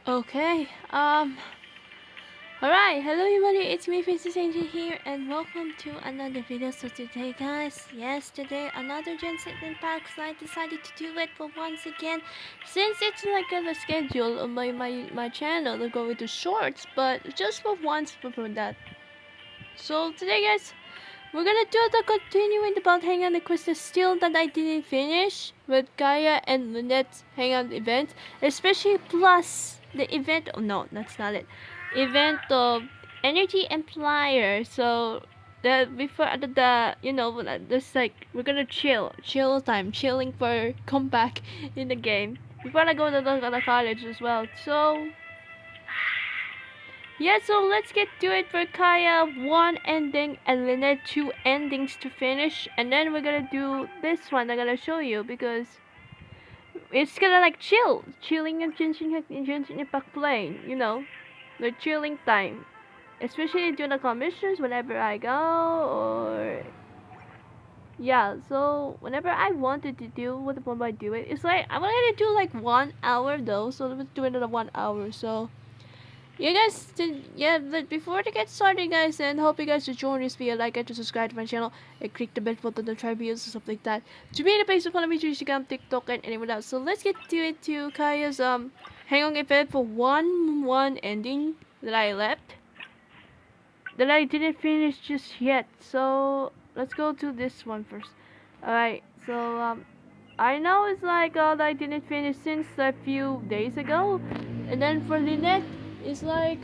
Okay, alright, hello everybody, it's me, Princess Angel here, and welcome to another video. So today, guys, yes, today, another Genshin Impact, so I decided to do it for once again, since it's like on the schedule of my channel to go into shorts, but just for once for that. So today, guys, we're gonna do the continuing about Hangout the quest still that I didn't finish with Kaeya and Lynette's Hangout event, especially plus the event. Oh no, that's not it. Event of Energy Amplifier. So the before the you know this like we're gonna chill time, chilling for comeback in the game before I go to the college as well. So yeah, so let's get to it for Kaeya. One ending and Lynette 2 endings to finish. And then we're gonna do this one I'm gonna show you because it's gonna like chilling in Genshin Impact playing, you know, the chilling time. Especially during the commissions whenever I go or yeah, so whenever I wanted to do what one I do it, it's like I wanted to do like 1 hour though, so let's do another 1 hour. So you guys did, yeah, but before to get started, guys, and hope you guys to join this video, like and to subscribe to my channel and click the bell button to try videos and stuff like that. To be in the page to follow me to Instagram, TikTok, and anyone else. So let's get to it to Kaya's hang on event for one ending that I left that I didn't finish just yet. So let's go to this one first. Alright, so I know it's like that I didn't finish since a few days ago, and then for Lynette, it's like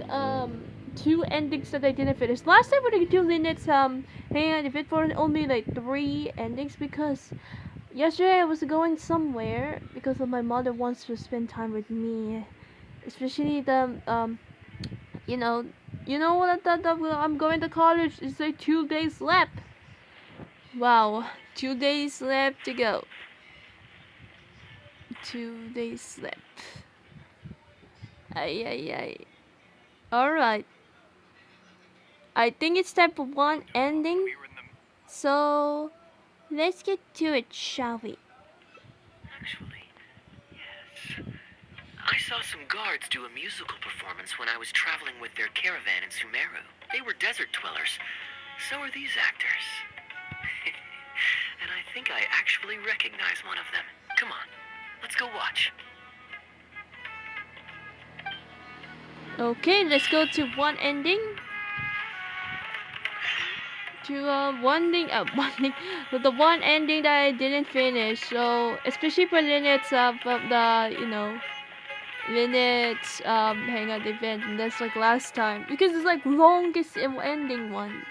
two endings that I didn't finish. Last time we did do Lynette's hang if it for only like 3 endings because yesterday I was going somewhere because of my mother wants to spend time with me, especially the you know what that I'm going to college. It's like 2 days left. Wow, 2 days left to go. 2 days left. Ay. Alright. I think it's time for one ending. So let's get to it, shall we? Actually, yes. I saw some guards do a musical performance when I was traveling with their caravan in Sumeru. They were desert dwellers. So are these actors. And I think I actually recognize one of them. Come on, let's go watch. Okay, let's go to one ending. To one thing, the one ending that I didn't finish. So especially for Lynette's Lynette's hangout event, and that's like last time because it's like longest ending one.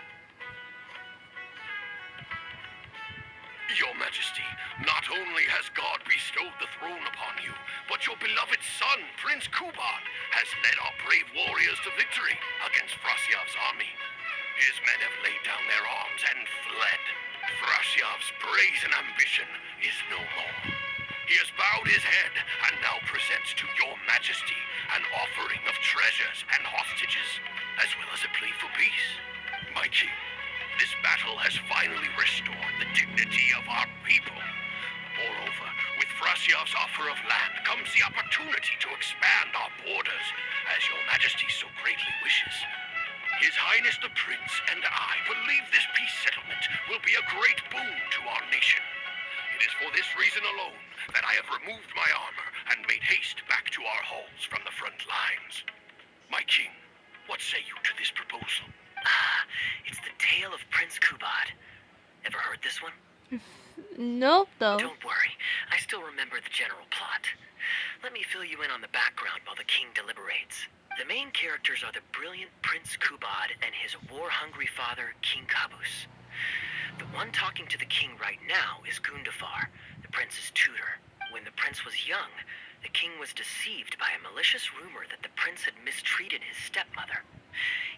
Your Majesty, not only has God bestowed the throne upon you, but your beloved son, Prince Kubad, has led our brave warriors to victory against Frasyav's army. His men have laid down their arms and fled. Frasyav's brazen ambition is no more. He has bowed his head and now presents to your Majesty an offering of treasures and hostages, as well as a plea for peace. My king, this battle has finally restored the dignity of our people. Moreover, with Frasyav's offer of land comes the opportunity to expand our borders, as your Majesty so greatly wishes. His Highness the Prince and I believe this peace settlement will be a great boon to our nation. It is for this reason alone that I have removed my armor and made haste back to our halls from the front lines. My king, what say you to this proposal? It's the tale of Prince Kubad. Ever heard this one? Nope, though. Don't worry, I still remember the general plot. Let me fill you in on the background while the king deliberates. The main characters are the brilliant Prince Kubad and his war-hungry father, King Kabus. The one talking to the king right now is Gundafar, the prince's tutor. When the prince was young, the king was deceived by a malicious rumor that the prince had mistreated his stepmother.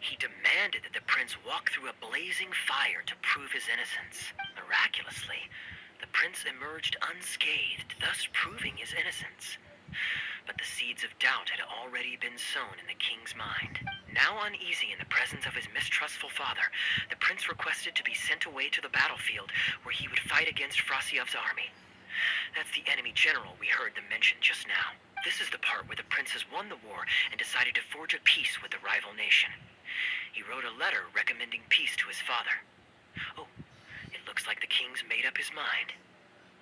He demanded that the prince walk through a blazing fire to prove his innocence. Miraculously, the prince emerged unscathed, thus proving his innocence. But the seeds of doubt had already been sown in the king's mind. Now uneasy in the presence of his mistrustful father, the prince requested to be sent away to the battlefield where he would fight against Frasyav's army. That's the enemy general we heard them mention just now. This is the part where the prince has won the war and decided to forge a peace with the rival nation. He wrote a letter recommending peace to his father. Oh, it looks like the king's made up his mind.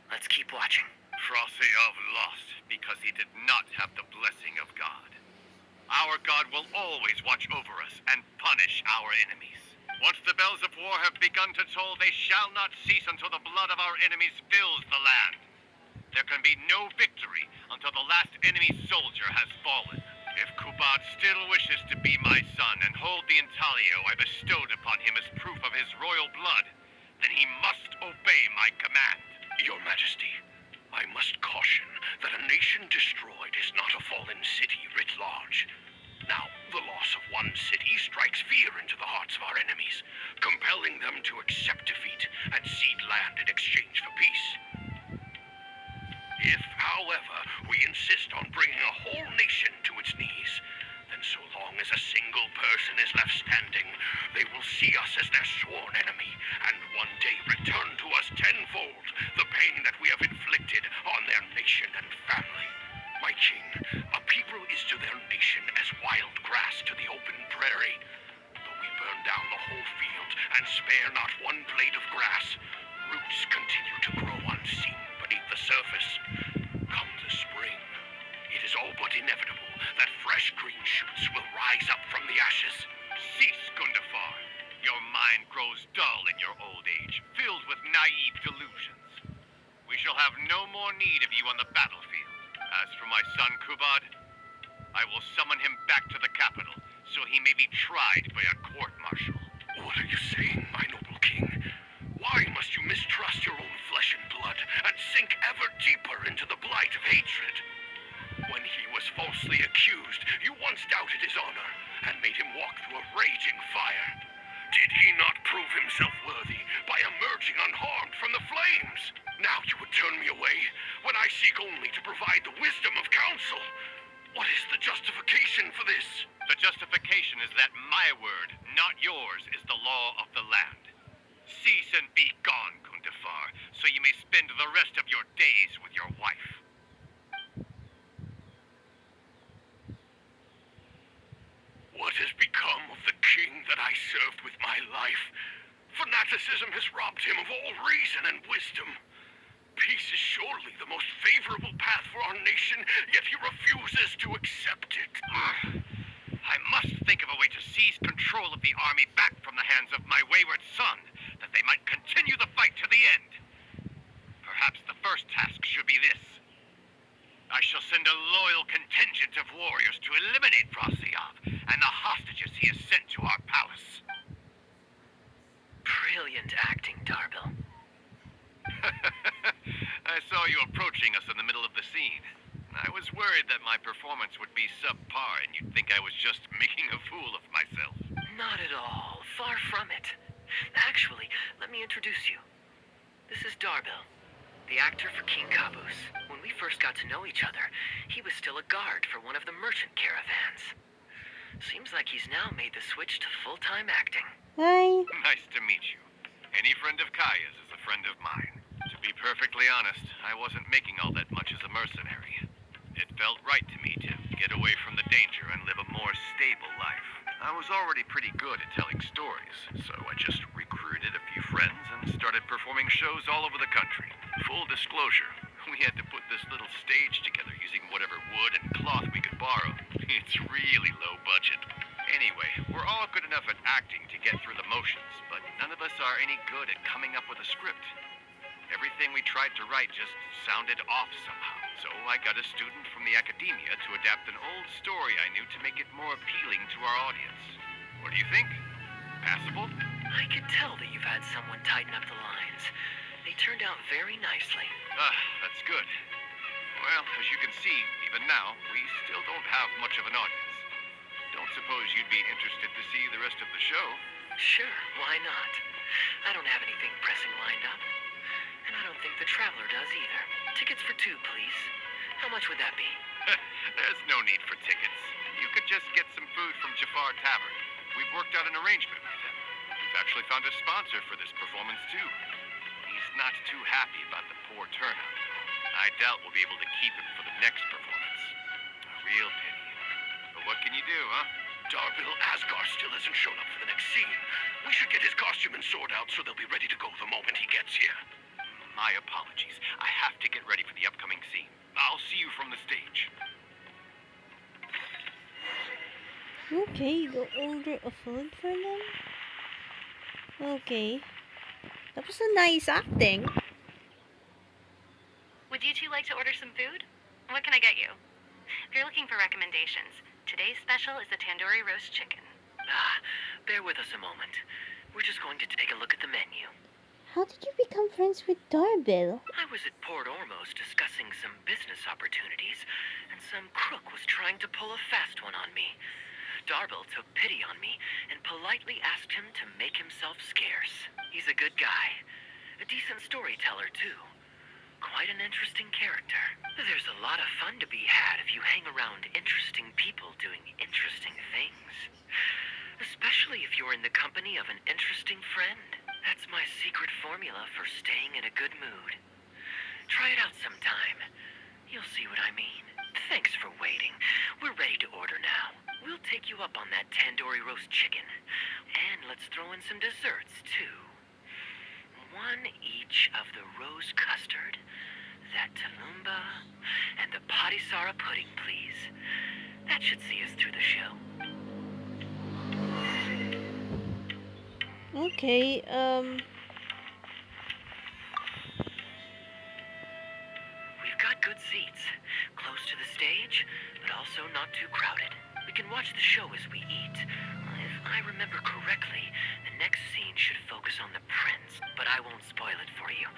Let's keep watching. Froseyov lost because he did not have the blessing of God. Our God will always watch over us and punish our enemies. Once the bells of war have begun to toll, they shall not cease until the blood of our enemies fills the land. There can be no victory until the last enemy soldier has fallen. If Kubad still wishes to be my son and hold the intaglio I bestowed upon him as proof of his royal blood, then he must obey my command. Your Majesty, I must caution that a nation destroyed is not a fallen city writ large. Now, the loss of one city strikes fear into the hearts of our enemies, compelling them to accept defeat and cede land in exchange for peace. If, however, we insist on bringing a whole nation to its knees, then so long as a single person is left standing, they will see us as their sworn enemy, and one day return to us tenfold the pain that we have inflicted on their nation and family. My king, a people is to their nation as wild grass to the open prairie. Though we burn down the whole field and spare not one blade of grass, roots continue to grow unseen beneath the surface. Come the spring, it is all but inevitable that fresh green shoots will rise up from the ashes. Cease, Gundafar. Your mind grows dull in your old age, filled with naive delusions. We shall have no more need of you on the battlefield. As for my son Kubad, I will summon him back to the capital so he may be tried by a court-martial. What are you saying, my noble king? Why must you mistrust your own flesh and blood and sink ever deeper into the blight of hatred? When he was falsely accused, you once doubted his honor and made him walk through a raging fire. Did he not prove himself worthy by emerging unharmed from the flames? Now you would turn me away when I seek only to provide the wisdom of counsel. What is the justification for this? The justification is that my word, not yours, is the law of the land. Cease and be gone, Gundafar, so you may spend the rest of your days with your wife. What has become of the king that I served with my life? Fanaticism has robbed him of all reason and wisdom. Peace is surely the most favorable path for our nation, yet he refuses to accept it. I must think of a way to seize control of the army back from the hands of my wayward son, that they might continue the fight to the end. Perhaps the first task should be this. I shall send a loyal contingent of warriors to eliminate Froseyov and the hostages he has sent to our palace. Brilliant acting, Darbil. I saw you approaching us in the middle of the scene. I was worried that my performance would be subpar and you'd think I was just making a fool of myself. Not at all. Far from it. Actually, let me introduce you. This is Darbil, the actor for King Caboose. When we first got to know each other, he was still a guard for one of the merchant caravans. Seems like he's now made the switch to full-time acting. Hi. Nice to meet you. Any friend of Kaeya's is a friend of mine. To be perfectly honest, I wasn't making all that much as a mercenary. It felt right to me to get away from the danger and live a more stable life. I was already pretty good at telling stories, so I just recruited a few friends and started performing shows all over the country. Full disclosure, we had to put this little stage together using whatever wood and cloth we could borrow. It's really low budget. Anyway, we're all good enough at acting to get through the motions, but none of us are any good at coming up with a script. Everything we tried to write just sounded off somehow. So I got a student from the academia to adapt an old story I knew to make it more appealing to our audience. What do you think? Passable? I could tell that you've had someone tighten up the lines. They turned out very nicely. That's good. Well, as you can see, even now, we still don't have much of an audience. Don't suppose you'd be interested to see the rest of the show? Sure, why not? I don't have anything pressing lined up. And I don't think the Traveler does either. Tickets for two, please. How much would that be? There's no need for tickets. You could just get some food from Jafar Tavern. We've worked out an arrangement with them. We've actually found a sponsor for this performance, too. He's not too happy about the poor turnout, though. I doubt we'll be able to keep him for the next performance. real pity. But what can you do, huh? Darbil Asgar still hasn't shown up for the next scene. We should get his costume and sword out so they'll be ready to go the moment he gets here. My apologies. I have to get ready for the upcoming scene. I'll see you from the stage. Okay, go order a food for them. Okay. That was a nice acting. Would you two like to order some food? What can I get you? If you're looking for recommendations, today's special is the tandoori roast chicken. Bear with us a moment. We're just going to take a look at the menu. How did you become friends with Darbil? I was at Port Ormos discussing some business opportunities, and some crook was trying to pull a fast one on me. Darbil took pity on me and politely asked him to make himself scarce. He's a good guy. A decent storyteller, too. Quite an interesting character. There's a lot of fun to be had if you hang around interesting people doing interesting things. Especially if you're in the company of an interesting friend. That's my secret formula for staying in a good mood. Try it out sometime. You'll see what I mean. Thanks for waiting. We're ready to order now. We'll take you up on that tandoori roast chicken. And let's throw in some desserts, too. One each of the rose custard, that talumba, and the patisara pudding, please. That should see us through the show. Okay, We've got good seats, close to the stage, but also not too crowded. We can watch the show as we eat. If I remember correctly, the next scene should focus on the prince, but I won't spoil it for you.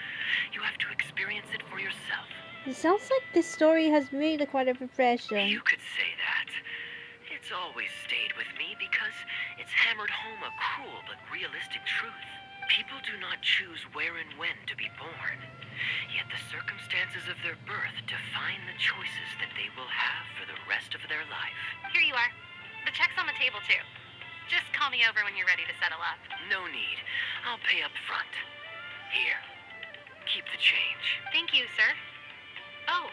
You have to experience it for yourself. it sounds like this story has made quite an impression. You could say that. It's always stayed with me because it's hammered home a cruel but realistic truth. People do not choose where and when to be born, yet the circumstances of their birth define the choices that they will have for the rest of their life. Here you are. The check's on the table, too. Just call me over when you're ready to settle up. No need. I'll pay up front. Here. Keep the change. Thank you, sir. Oh,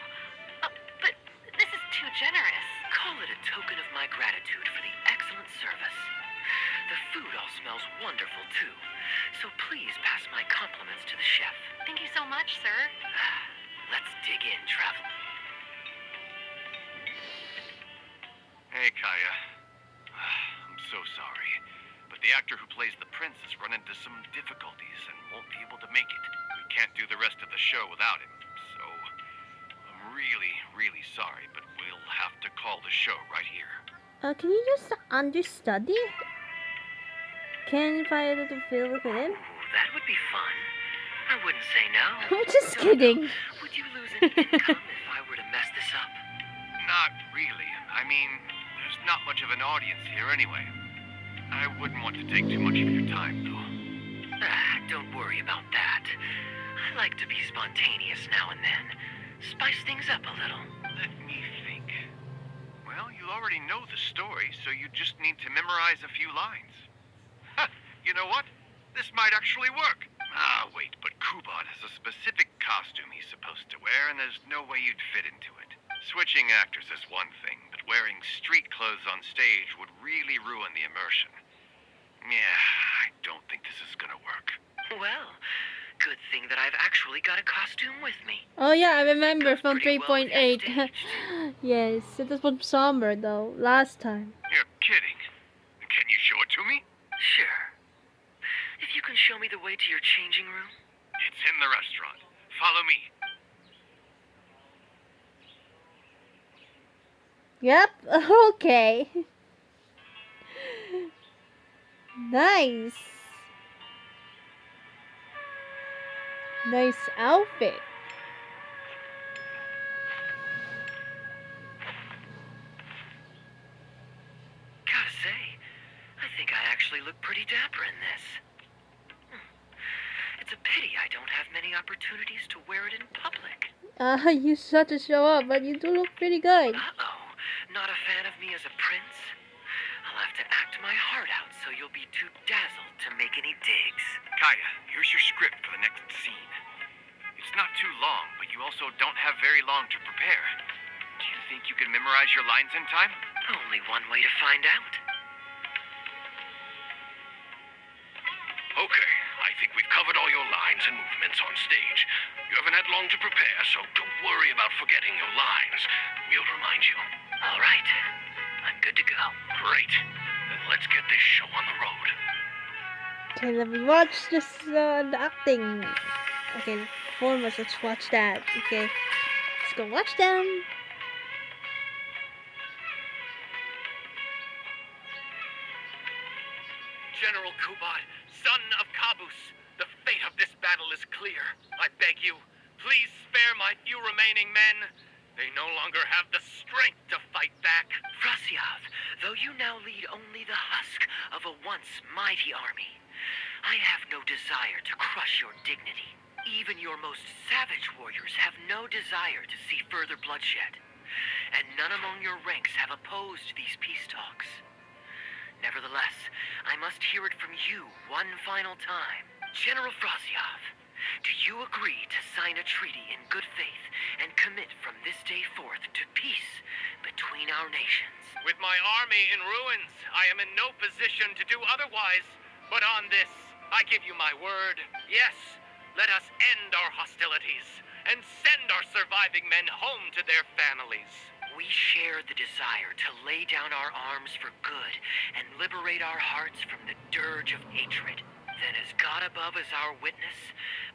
but this is too generous. Call it a token of my gratitude for the excellent service. The food all smells wonderful, too. So please pass my compliments to the chef. Thank you so much, sir. Let's dig in, Travel. Hey, Kaeya. I'm so sorry, but the actor who plays the prince has run into some difficulties and won't be able to make it. We can't do the rest of the show without him, so I'm really, really sorry, but we'll have to call the show right here. Can you use the understudy? Can you find a little feel with him? Ooh, that would be fun. I wouldn't say no. I'm just kidding. Would you lose any income if I were to mess this up? Not really. I mean, there's not much of an audience here anyway. I wouldn't want to take too much of your time, though. Don't worry about that. I like to be spontaneous now and then. Spice things up a little. Let me think. Well, you already know the story, so you just need to memorize a few lines. Huh, you know what? This might actually work. Wait, but Kubot has a specific costume he's supposed to wear, and there's no way you'd fit into it. Switching actors is one thing, but wearing street clothes on stage would really ruin the immersion. Yeah, I don't think this is gonna work. Well, good thing that I've actually got a costume with me. Oh yeah, I remember Goes from pretty well with your 3.8. stage. Yes, it was from Summer though, last time. You're kidding. Can you show it to me? Sure. If you can show me the way to your changing room. It's in the restaurant. Follow me. Yep, okay. Nice. Nice outfit. Gotta say, I think I actually look pretty dapper in this. It's a pity I don't have many opportunities to wear it in public. You start to show up, but you do look pretty good. Uh-oh. Not a fan of me as a prince? I'll have to act my heart out so you'll be too dazzled to make any digs. Kaeya, here's your script for the next scene. It's not too long, but you also don't have very long to prepare. Do you think think you can memorize your lines in time? Only one way to find out. Okay, I think we've covered all your lines and movements on stage. You haven't had long to prepare, so don't worry about forgetting your lines. We'll remind you. All right. I'm good to go. Great. Then let's get this show on the road. Okay, let me watch this, the acting. Okay, foremost, let's watch that. Okay, let's go watch them. General Kubot, son of Kabus, the fate of this battle is clear. I beg you, please spare my few remaining men. They no longer have the strength to fight back. Frosyav, though you now lead only the husk of a once mighty army, I have no desire to crush your dignity. Even your most savage warriors have no desire to see further bloodshed, and none among your ranks have opposed these peace talks. Nevertheless, I must hear it from you one final time. General Frosyav, do you agree to sign a treaty in good faith and commit from this day forth to peace between our nations? With my army in ruins, I am in no position to do otherwise. But on this, I give you my word. Yes, let us end our hostilities and send our surviving men home to their families. We share the desire to lay down our arms for good and liberate our hearts from the dirge of hatred. Then as God above is our witness,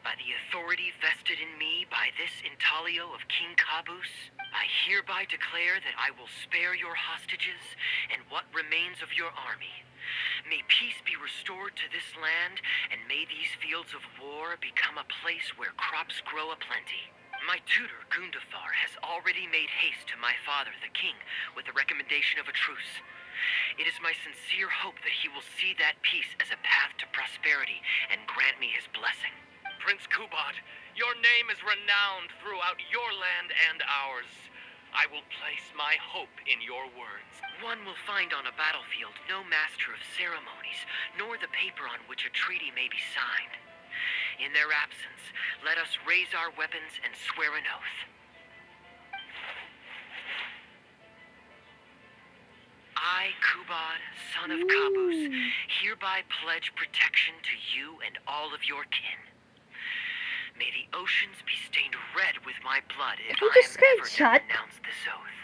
by the authority vested in me by this intaglio of King Kabus, I hereby declare that I will spare your hostages and what remains of your army. May peace be restored to this land, and may these fields of war become a place where crops grow aplenty. My tutor, Gundafar, has already made haste to my father, the king, with the recommendation of a truce. It is my sincere hope that he will see that peace as a path to prosperity and grant me his blessing. Prince Kubot, your name is renowned throughout your land and ours. I will place my hope in your words. One will find on a battlefield no master of ceremonies, nor the paper on which a treaty may be signed. In their absence, let us raise our weapons and swear an oath. I, Kubot, son of Kabus, hereby pledge protection to you and all of your kin. May the oceans be stained red with my blood if I am ever to renounce this oath.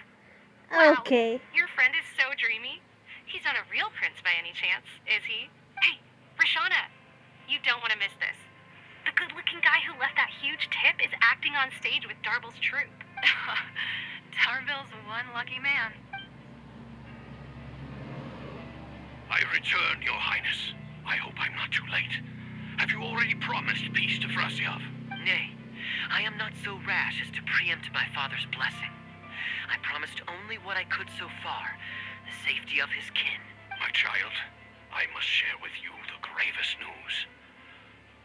Wow, Okay. your friend is so dreamy. He's not a real prince by any chance, is he? Hey, Rashana, you don't want to miss this. The good-looking guy who left that huge tip is acting on stage with Darbel's troupe. Darbel's one lucky man. I return, Your Highness. I hope I'm not too late. Have you already promised peace to Frosyav? Nay, I am not so rash as to preempt my father's blessing. I promised only what I could so far, the safety of his kin. My child, I must share with you the gravest news.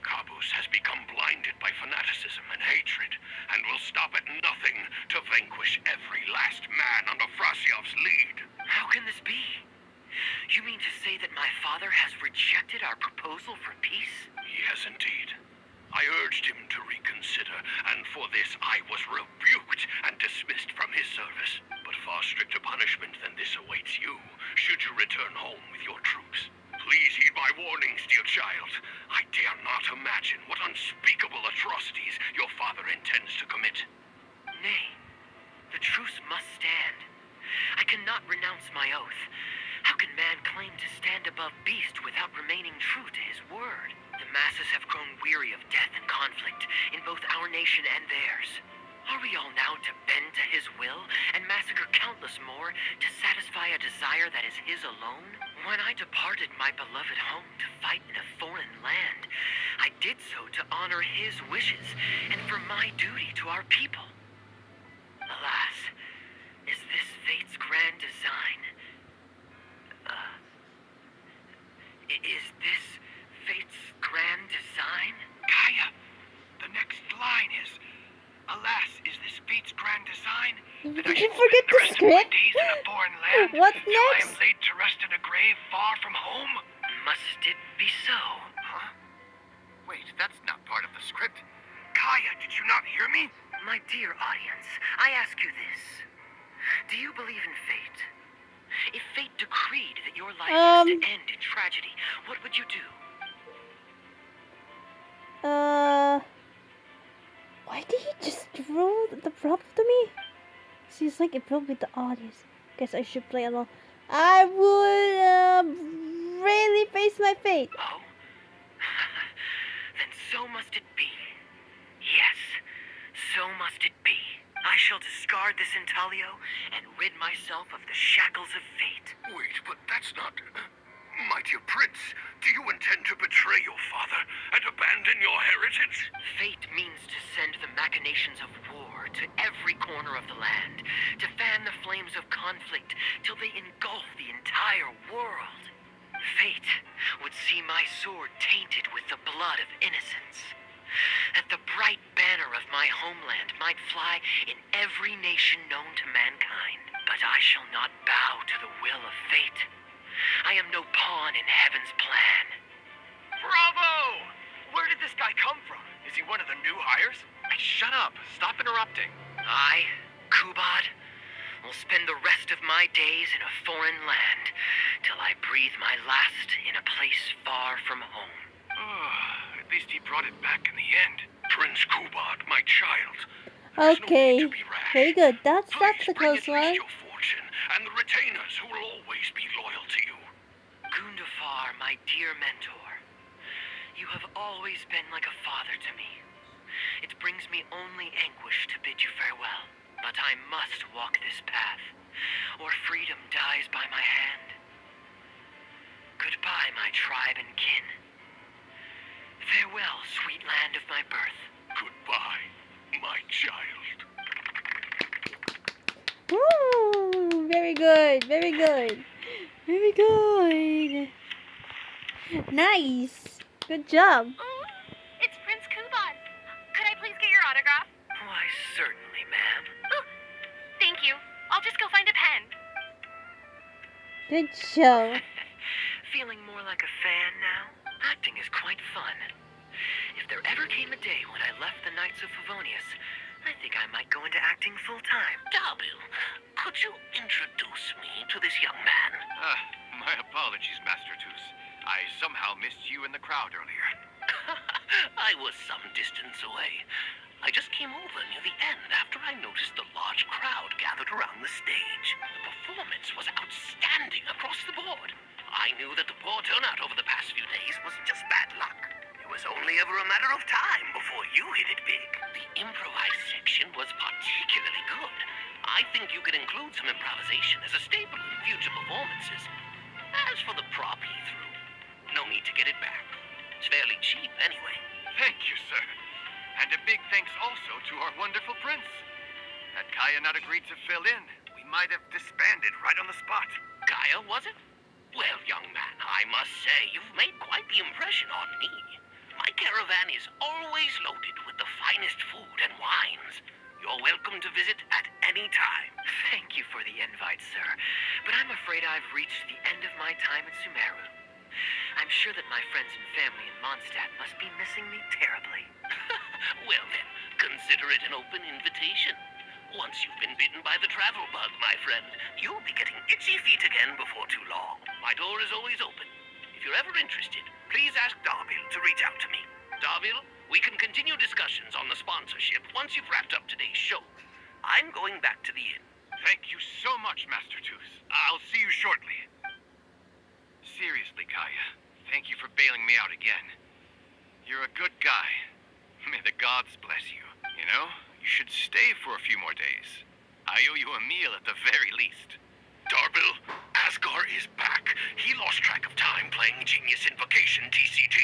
Kabus has become blinded by fanaticism and hatred, and will stop at nothing to vanquish every last man under Frosyav's lead. How can this be? You mean to say that my father has rejected our proposal for peace? Yes, indeed. I urged him to reconsider, and for this I was rebuked and dismissed from his service. But far stricter punishment than this awaits you, should you return home with your troops. Please heed my warnings, dear child. I dare not imagine what unspeakable atrocities your father intends to commit. Nay, the truce must stand. I cannot renounce my oath. How can man claim to stand above beast without remaining true to his word? The masses have grown weary of death and conflict in both our nation and theirs. Are we all now to bend to his will and massacre countless more to satisfy a desire that is his alone? When I departed my beloved home to fight in a foreign land, I did so to honor his wishes and for my duty to our people. Alas, is this fate's grand design? Is this fate's grand design? Kaeya, the next line is, alas, is this fate's grand design? That I Did you should forget spend the the rest of my script? days in a foreign land What till I am next? laid to rest in a grave far from home? Must it be so? Huh? Wait, that's not part of the script. Kaeya, did you not hear me? My dear audience, I ask you this. Do you believe in fate? If fate decreed that your life was to end in tragedy, what would you do? Why did he just throw the prop to me? Seems like it broke with the audience. Guess I should play along. I would really face my fate. Oh? Then so must it be. Yes, so must it be. I shall discard this intaglio and rid myself of the shackles of fate. Wait, but that's not... My dear prince, do you intend to betray your father and abandon your heritage? Fate means to send the machinations of war to every corner of the land, to fan the flames of conflict till they engulf the entire world. Fate would see my sword tainted with the blood of innocence. That the bright banner of my homeland might fly in every nation known to mankind. But I shall not bow to the will of fate. I am no pawn in heaven's plan. Bravo! Where did this guy come from? Is he one of the new hires? Hey, shut up. Stop interrupting. I, Kubad, will spend the rest of my days in a foreign land till I breathe my last in a place far from home. At least he brought it back in the end. Prince Kubad, my child. There's no Okay, need to be rash. very good. That's Please the bring close at least one. your fortune and the retainers who will always be loyal to you. Gundafar, my dear mentor, you have always been like a father to me. It brings me only anguish to bid you farewell, but I must walk this path, or freedom dies by my hand. Goodbye, my tribe and kin. Farewell, sweet land of my birth. Goodbye, my child. Woo! Very good, very good. Very good. Nice. Good job. Ooh, it's Prince Kubad. Could I please get your autograph? Why, certainly, ma'am. Ooh, thank you. I'll just go find a pen. Good show. Feeling more like a fan now? Acting is quite fun. If there ever came a day when I left the Knights of Favonius, I think I might go into acting full-time. Darbil, could you introduce me to this young man? My apologies, Master Toos. I somehow missed you in the crowd earlier. I was some distance away. I just came over near the end after I noticed the large crowd gathered around the stage. The performance was outstanding across the board. I knew that the poor turnout over the past few days was just bad luck. It was only ever a matter of time before you hit it big. The improvised section was particularly good. I think you could include some improvisation as a staple in future performances. As for the prop he threw, no need to get it back. It's fairly cheap anyway. Thank you, sir. And a big thanks also to our wonderful prince. Had Kaeya not agreed to fill in, we might have disbanded right on the spot. Kaeya, was it? Well, young man, I must say you've made quite the impression on me. My caravan is always loaded with the finest food and wines. You're welcome to visit at any time. Thank you for the invite, sir, but I'm afraid I've reached the end of my time at Sumeru. I'm sure that my friends and family in Mondstadt must be missing me terribly. Well then, consider it an open invitation. Once you've been bitten by the travel bug, my friend, you'll be getting itchy feet again before too long. My door is always open. If you're ever interested, please ask Darbil to reach out to me. Darbil, we can continue discussions on the sponsorship once you've wrapped up today's show. I'm going back to the inn. Thank you so much, Master Toos. I'll see you shortly. Seriously, Kaeya, thank you for bailing me out again. You're a good guy. May the gods bless you. You know, you should stay for a few more days. I owe you a meal at the very least. Darbil, Asgar is back. He lost track of time playing Genius Invocation TCG.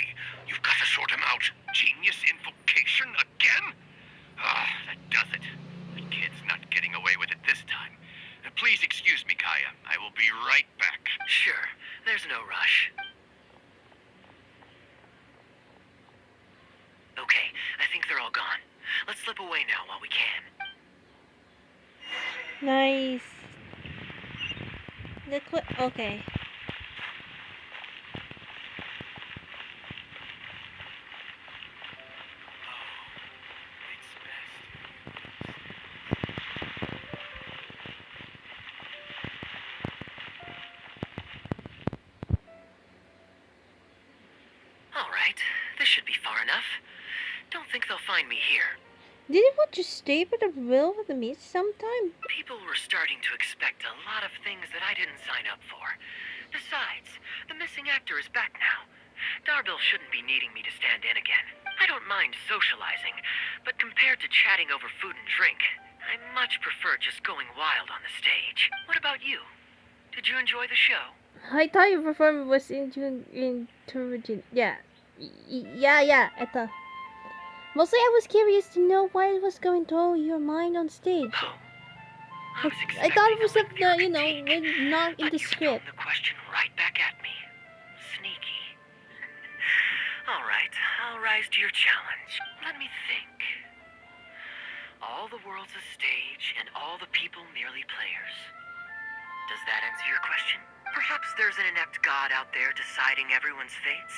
You've got to sort him out. Genius Invocation again? That does it. The kid's not getting away with it this time. Please excuse me, Kaeya. I will be right back. Sure, there's no rush. Okay, I think they're all gone. Let's slip away now while we can. Nice. Okay. find me here. Did you want to stay for the will with me sometime? People were starting to expect a lot of things that I didn't sign up for. Besides, the missing actor is back now. Darbill shouldn't be needing me to stand in again. I don't mind socializing, but compared to chatting over food and drink, I much prefer just going wild on the stage. What about you? Did you enjoy the show? I thought your performance was encouraging. Yeah. Yeah, ito. Mostly I was curious to know why it was going through your mind on stage. Oh, I thought it was a not in the script. The question right back at me. Sneaky. All right, I'll rise to your challenge. Let me think. All the world's a stage, and all the people merely players. Does that answer your question? Perhaps there's an inept god out there deciding everyone's fates.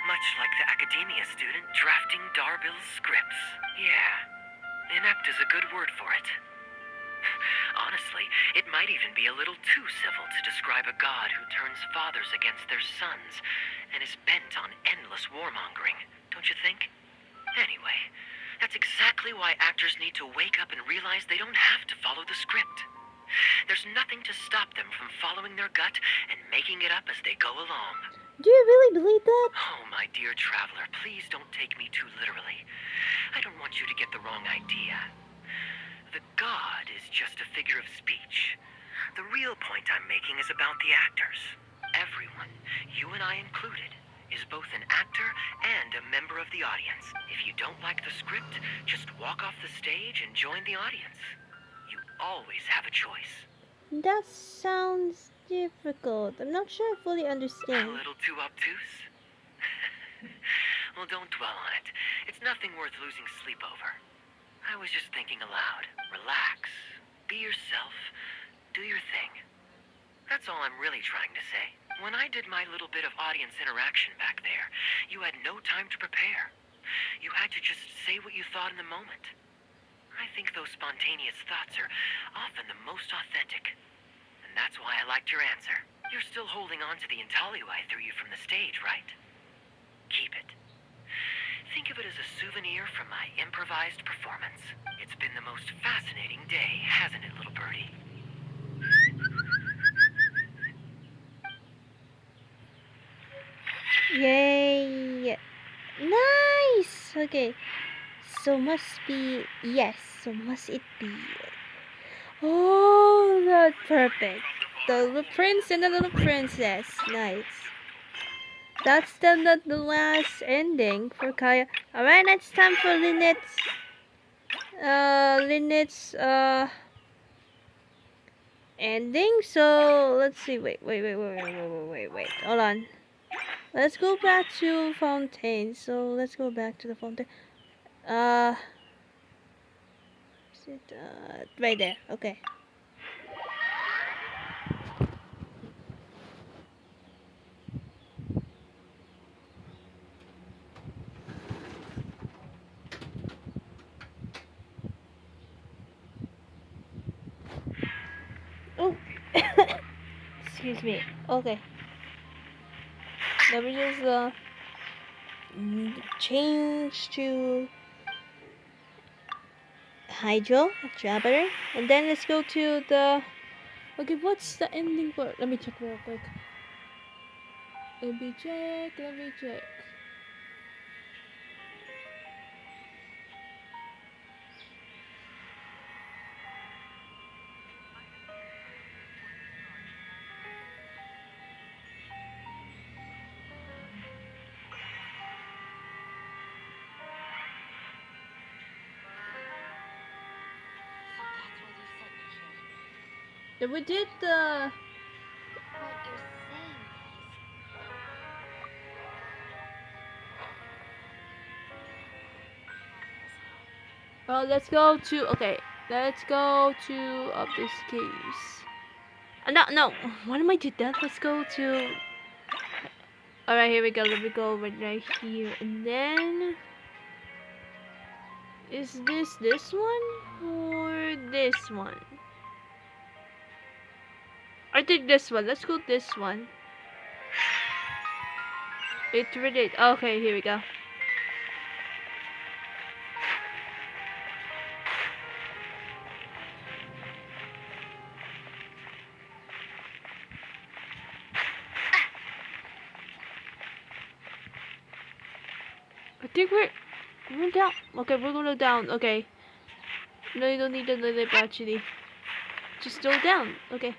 Much like the academia student drafting Darbill's scripts. Yeah, inept is a good word for it. Honestly, it might even be a little too civil to describe a god who turns fathers against their sons and is bent on endless warmongering, don't you think? Anyway, that's exactly why actors need to wake up and realize they don't have to follow the script. There's nothing to stop them from following their gut and making it up as they go along. Do you really believe that? Oh, my dear traveler, please don't take me too literally. I don't want you to get the wrong idea. The god is just a figure of speech. The real point I'm making is about the actors. Everyone, you and I included, is both an actor and a member of the audience. If you don't like the script, just walk off the stage and join the audience. You always have a choice. That sounds difficult. I'm not sure I fully A understand. little too obtuse? Well, don't dwell on it. It's nothing worth losing sleep over. I was just thinking aloud. Relax. Be yourself. Do your thing. That's all I'm really trying to say. When I did my little bit of audience interaction back there, you had no time to prepare. You had to just say what you thought in the moment. I think those spontaneous thoughts are often the most authentic. And that's why I liked your answer. You're still holding on to the intaglio I threw you from the stage, right? Keep it. Think of it as a souvenir from my improvised performance. It's been the most fascinating day, hasn't it, little birdie? Yay! Nice! Okay. So must be... Yes, so must it be. Oh, that's perfect. The little prince and the little princess. Nice. That's the last ending for Kaeya. Alright, now it's time for Lynette's ending. So let's see. Wait. Hold on. Let's go back to Fontaine. So let's go back to the Fontaine. Is it right there? Okay. Oh, excuse me. Okay. Let me just change to Hydro, Traveler, and then let's go to the. Okay, what's the ending for? Let me check real quick. Let me check. Then we did the. Oh, let's go to. Okay, let's go to this caves. No. What am I did that? Let's go to. Alright, here we go. Let me go right here. And then. Is this one? Or this one? I think this one. Let's go this one. It's really. Okay, here we go. think we're down. Okay, we're gonna down. Okay. No, you don't need the lip actually. Just go down. Okay.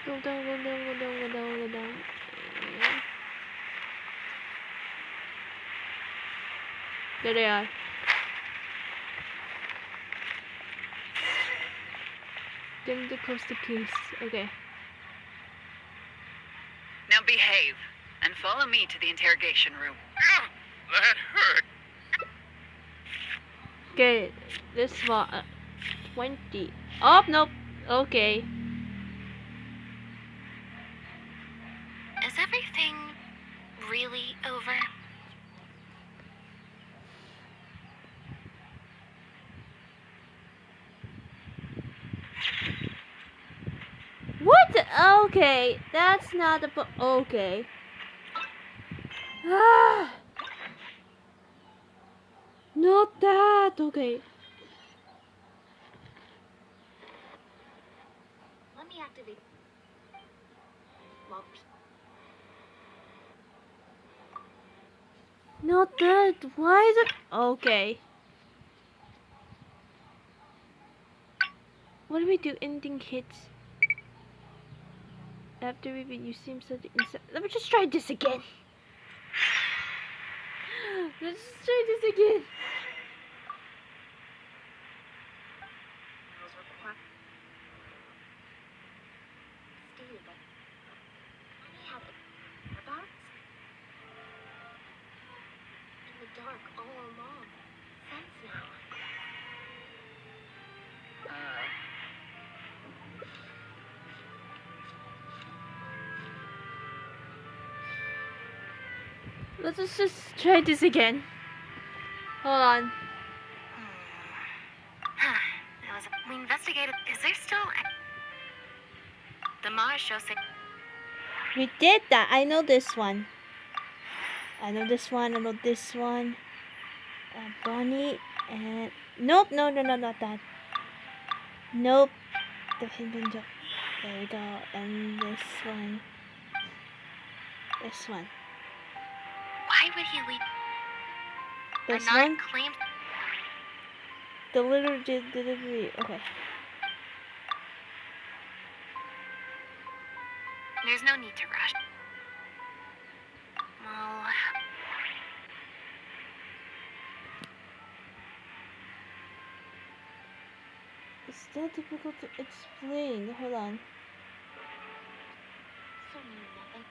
Go down, go down, go down, go down, go down. There they are. Them to close the case. Okay. Now behave and follow me to the interrogation room. Ow! That hurt. Okay, this one. 20. Oh, nope. Okay. Is everything really over? What? Okay, that's not a okay. Ah, not that. Okay. Let me activate. Not that. Why is it okay? What do we do? Ending hits. After you seem something inside. Let me just try this again. Let's just try this again. Dark all along. Sense now. Let's just try this again. Hold on. We investigated. Is there still the Mars show say? We did that. I know this one. I know this one. I know this one. Bonnie and nope, no, not that. Nope. The hidden joke. There we go. And this one. This one. Why would he leave? This Bernard one. claimed. The little delivery. Okay. There's no need to rush. Well, It's that difficult to explain. Hold on. so nothing.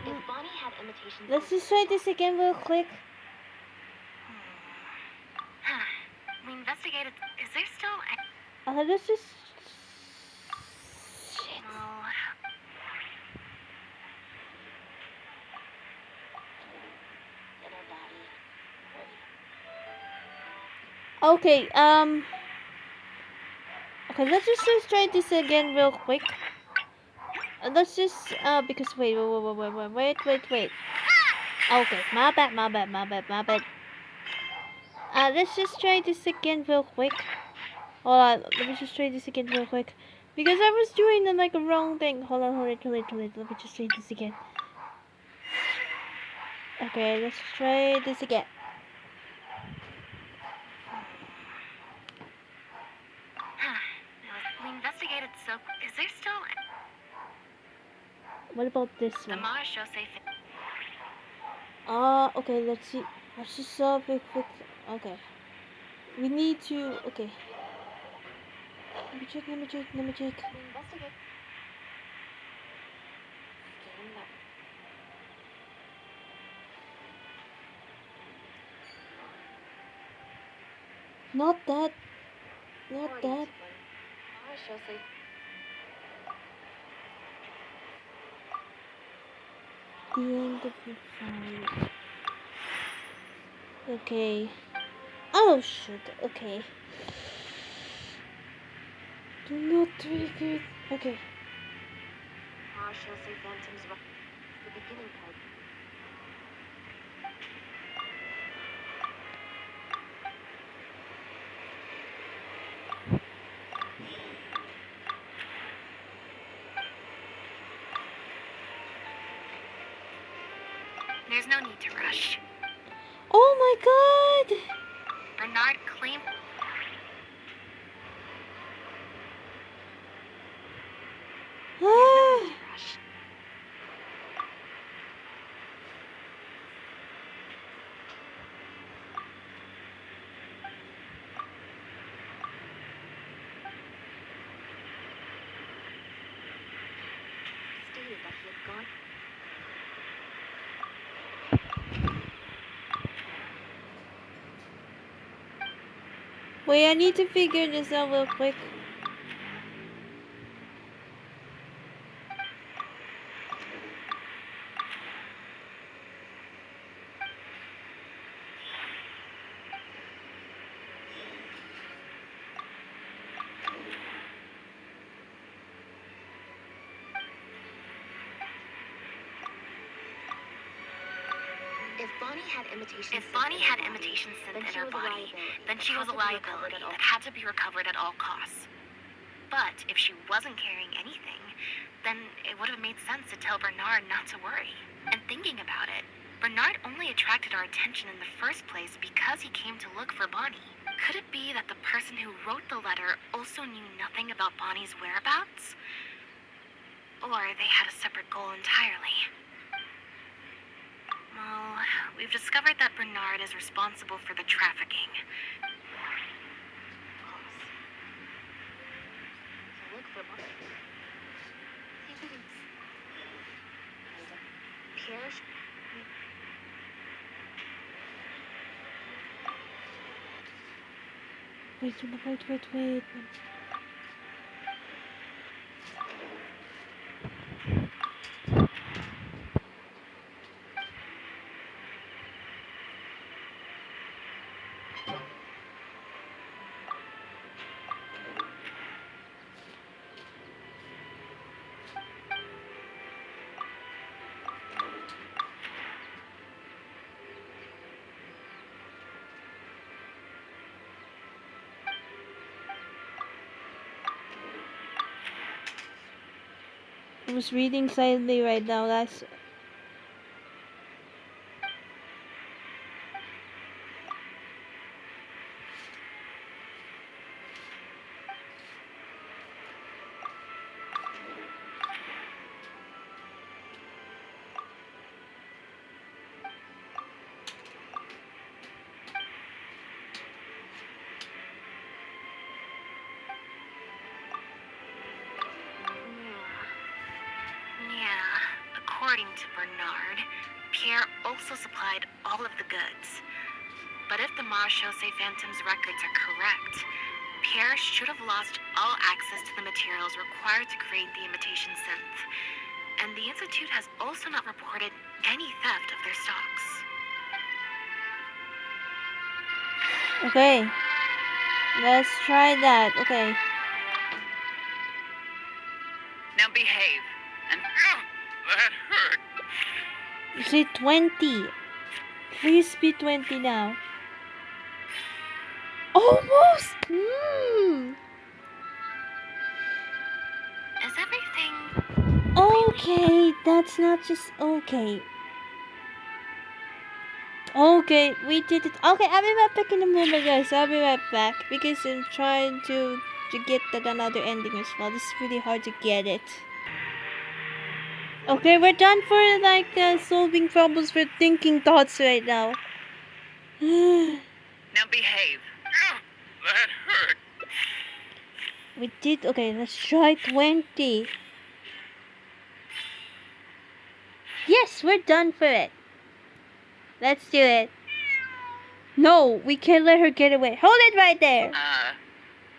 If Bonnie had imitation. Let's just try this again real quick. We investigated. Is there still? Let's just. Shit. Well, in her body. Okay. Okay. Let's just try this again real quick. Let's just because wait. Okay, my bad. Let's just try this again real quick. Hold on, let me just try this again real quick. Because I was doing the like a wrong thing. Hold on. Let me just try this again. Okay, let's try this again. We investigated. So, is there still? What about this The one? Mars show say. Okay, let's see. Let's just solve it quick. Okay. We need to. Okay. Let me check. We investigate. Not that. Not that. Mars show say. the end of the fight. Okay. Oh shoot. Okay. Do not repeat. Okay. She'll say Phantom's the beginning part. There's no need to rush. Oh my god! Bernard claimed. Ah! Rush. Stated that he had gone. Wait, I need to figure this out real quick. If Bonnie had imitation synth in her body, then she was a liability that had to be recovered at all costs. But if she wasn't carrying anything, then it would have made sense to tell Bernard not to worry. And thinking about it, Bernard only attracted our attention in the first place because he came to look for Bonnie. Could it be that the person who wrote the letter also knew nothing about Bonnie's whereabouts? Or they had a separate goal entirely? Well, we've discovered that Bernard is responsible for the trafficking. So look for Bonnie. Evidence. And Pierre. Wait. I was reading silently right now, guys. According to Bernard, Pierre also supplied all of the goods. But if the Marechaussee Phantom's records are correct, Pierre should have lost all access to the materials required to create the imitation synth. And the Institute has also not reported any theft of their stocks. Okay. Let's try that. Okay. Now behave. And That hurt. You say 20. Please be 20 now. Almost! Is everything... Okay, that's not just okay. Okay, we did it. Okay, I'll be right back in a moment, guys. I'll be right back because I'm trying to get that another ending as well. This is really hard to get it. Okay, we're done for like solving problems for thinking thoughts right now. now behave. That hurt. We did. Okay, let's try 20. Yes, we're done for it. Let's do it. No, we can't let her get away. Hold it right there.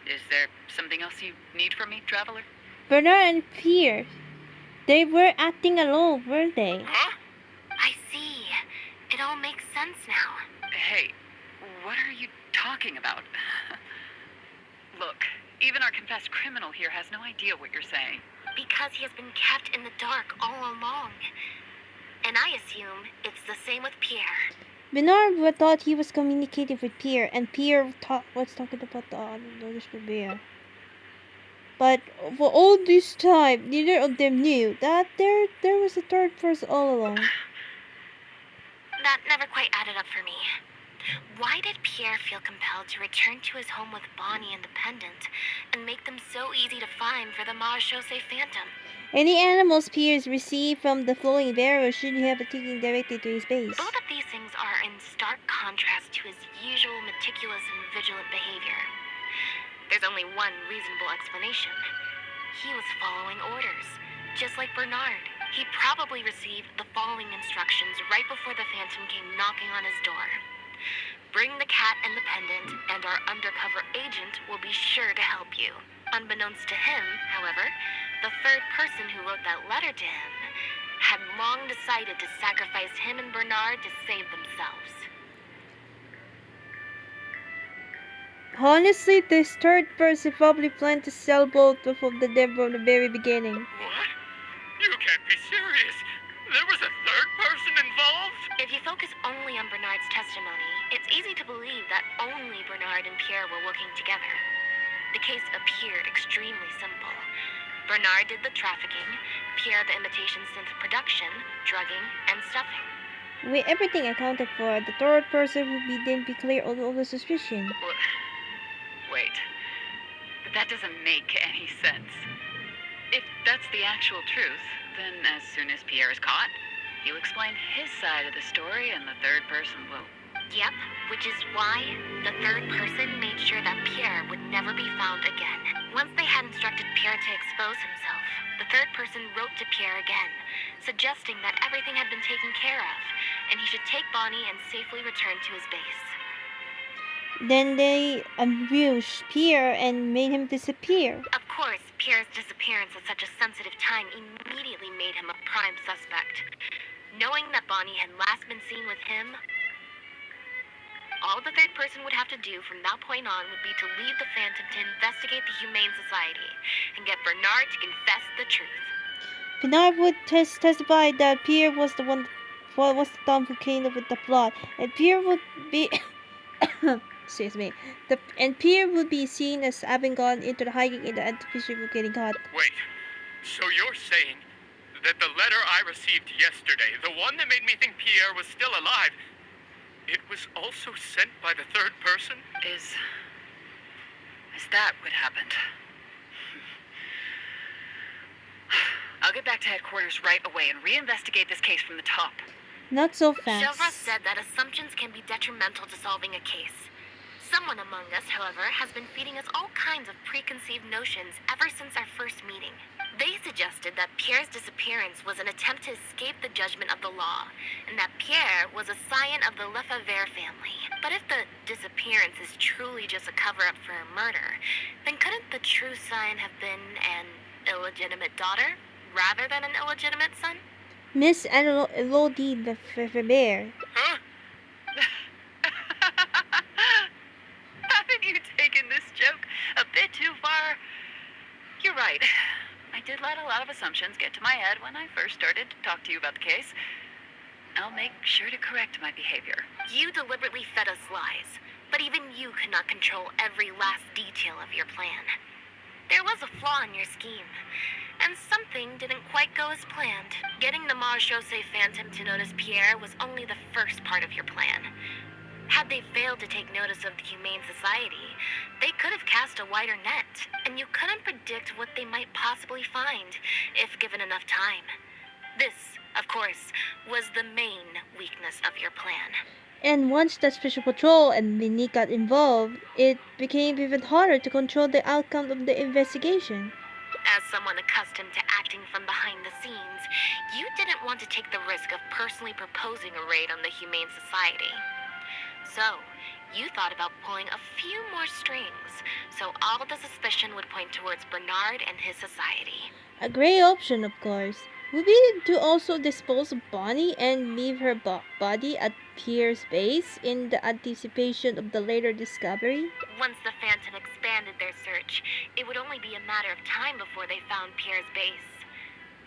Is there something else you need from me, traveler? Bernard and Pierre. They were acting alone, weren't they? Huh? sense now. Hey, what are you talking about? Look, even our confessed criminal here has no idea what you're saying. Because he has been kept in the dark all along. And I assume it's the same with Pierre. Bernard thought he was communicating with Pierre, and Pierre was talking about the others with Pierre. But for all this time, neither of them knew that there was a third person all along. That never quite added up for me. Why did Pierre feel compelled to return to his home with Bonnie and the pendant, and make them so easy to find for the Marechaussee Phantom? Any animals Pierre received from the flowing barrel should have been taken directly to his base. Both of these things are in stark contrast to his usual meticulous and vigilant behavior. There's only one reasonable explanation. He was following orders, just like Bernard. He probably received the following instructions right before the Phantom came knocking on his door. Bring the cat and the pendant, and our undercover agent will be sure to help you. Unbeknownst to him, however, the third person who wrote that letter to him had long decided to sacrifice him and Bernard to save themselves. Honestly, this third person probably planned to sell both of them from the very beginning. What? You can't be serious. There was a third person involved? If you focus only on Bernard's testimony, it's easy to believe that only Bernard and Pierre were working together. The case appeared extremely simple. Bernard did the trafficking, Pierre the imitation synth production, drugging, and stuffing. With everything accounted for, the third person would then be clear of all the suspicion. Wait. That doesn't make any sense. If that's the actual truth, then as soon as Pierre is caught, he'll explain his side of the story and the third person will. Yep, which is why the third person made sure that Pierre would never be found again. Once they had instructed Pierre to expose himself, the third person wrote to Pierre again, suggesting that everything had been taken care of, and he should take Bonnie and safely return to his base. Then they ambushed Pierre and made him disappear. Of course, Pierre's disappearance at such a sensitive time immediately made him a prime suspect. Knowing that Bonnie had last been seen with him, all the third person would have to do from that point on would be to lead the Phantom to investigate the Humane Society and get Bernard to confess the truth. Bernard would testify that Pierre was the one who came up with the plot, and Pierre would be excuse me. And Pierre would be seen as having gone into the hiking in the anticipation of getting caught. Wait, so you're saying that the letter I received yesterday, the one that made me think Pierre was still alive, it was also sent by the third person? Is that what happened? I'll get back to headquarters right away and reinvestigate this case from the top. Not so fast. Chevra said that assumptions can be detrimental to solving a case. Someone among us, however, has been feeding us all kinds of preconceived notions ever since our first meeting. They suggested that Pierre's disappearance was an attempt to escape the judgment of the law, and that Pierre was a scion of the Lefebvre family. But if the disappearance is truly just a cover-up for a murder, then couldn't the true scion have been an illegitimate daughter, rather than an illegitimate son? Miss Elodie Lefebvre. Huh? Haven't you taken this joke a bit too far? You're right. I did let a lot of assumptions get to my head when I first started to talk to you about the case. I'll make sure to correct my behavior. You deliberately fed us lies, but even you could not control every last detail of your plan. There was a flaw in your scheme, and something didn't quite go as planned. Getting the Marechaussee Phantom to notice Pierre was only the first part of your plan. Had they failed to take notice of the Humane Society, they could have cast a wider net, and you couldn't predict what they might possibly find if given enough time. This, of course, was the main weakness of your plan. And once the Special Patrol and Lynette got involved, it became even harder to control the outcome of the investigation. As someone accustomed to acting from behind the scenes, you didn't want to take the risk of personally proposing a raid on the Humane Society. So, you thought about pulling a few more strings, so all the suspicion would point towards Bernard and his society. A great option, of course. would be to also dispose of Bonnie and leave her body at Pierre's base in the anticipation of the later discovery? Once the Phantom expanded their search, it would only be a matter of time before they found Pierre's base.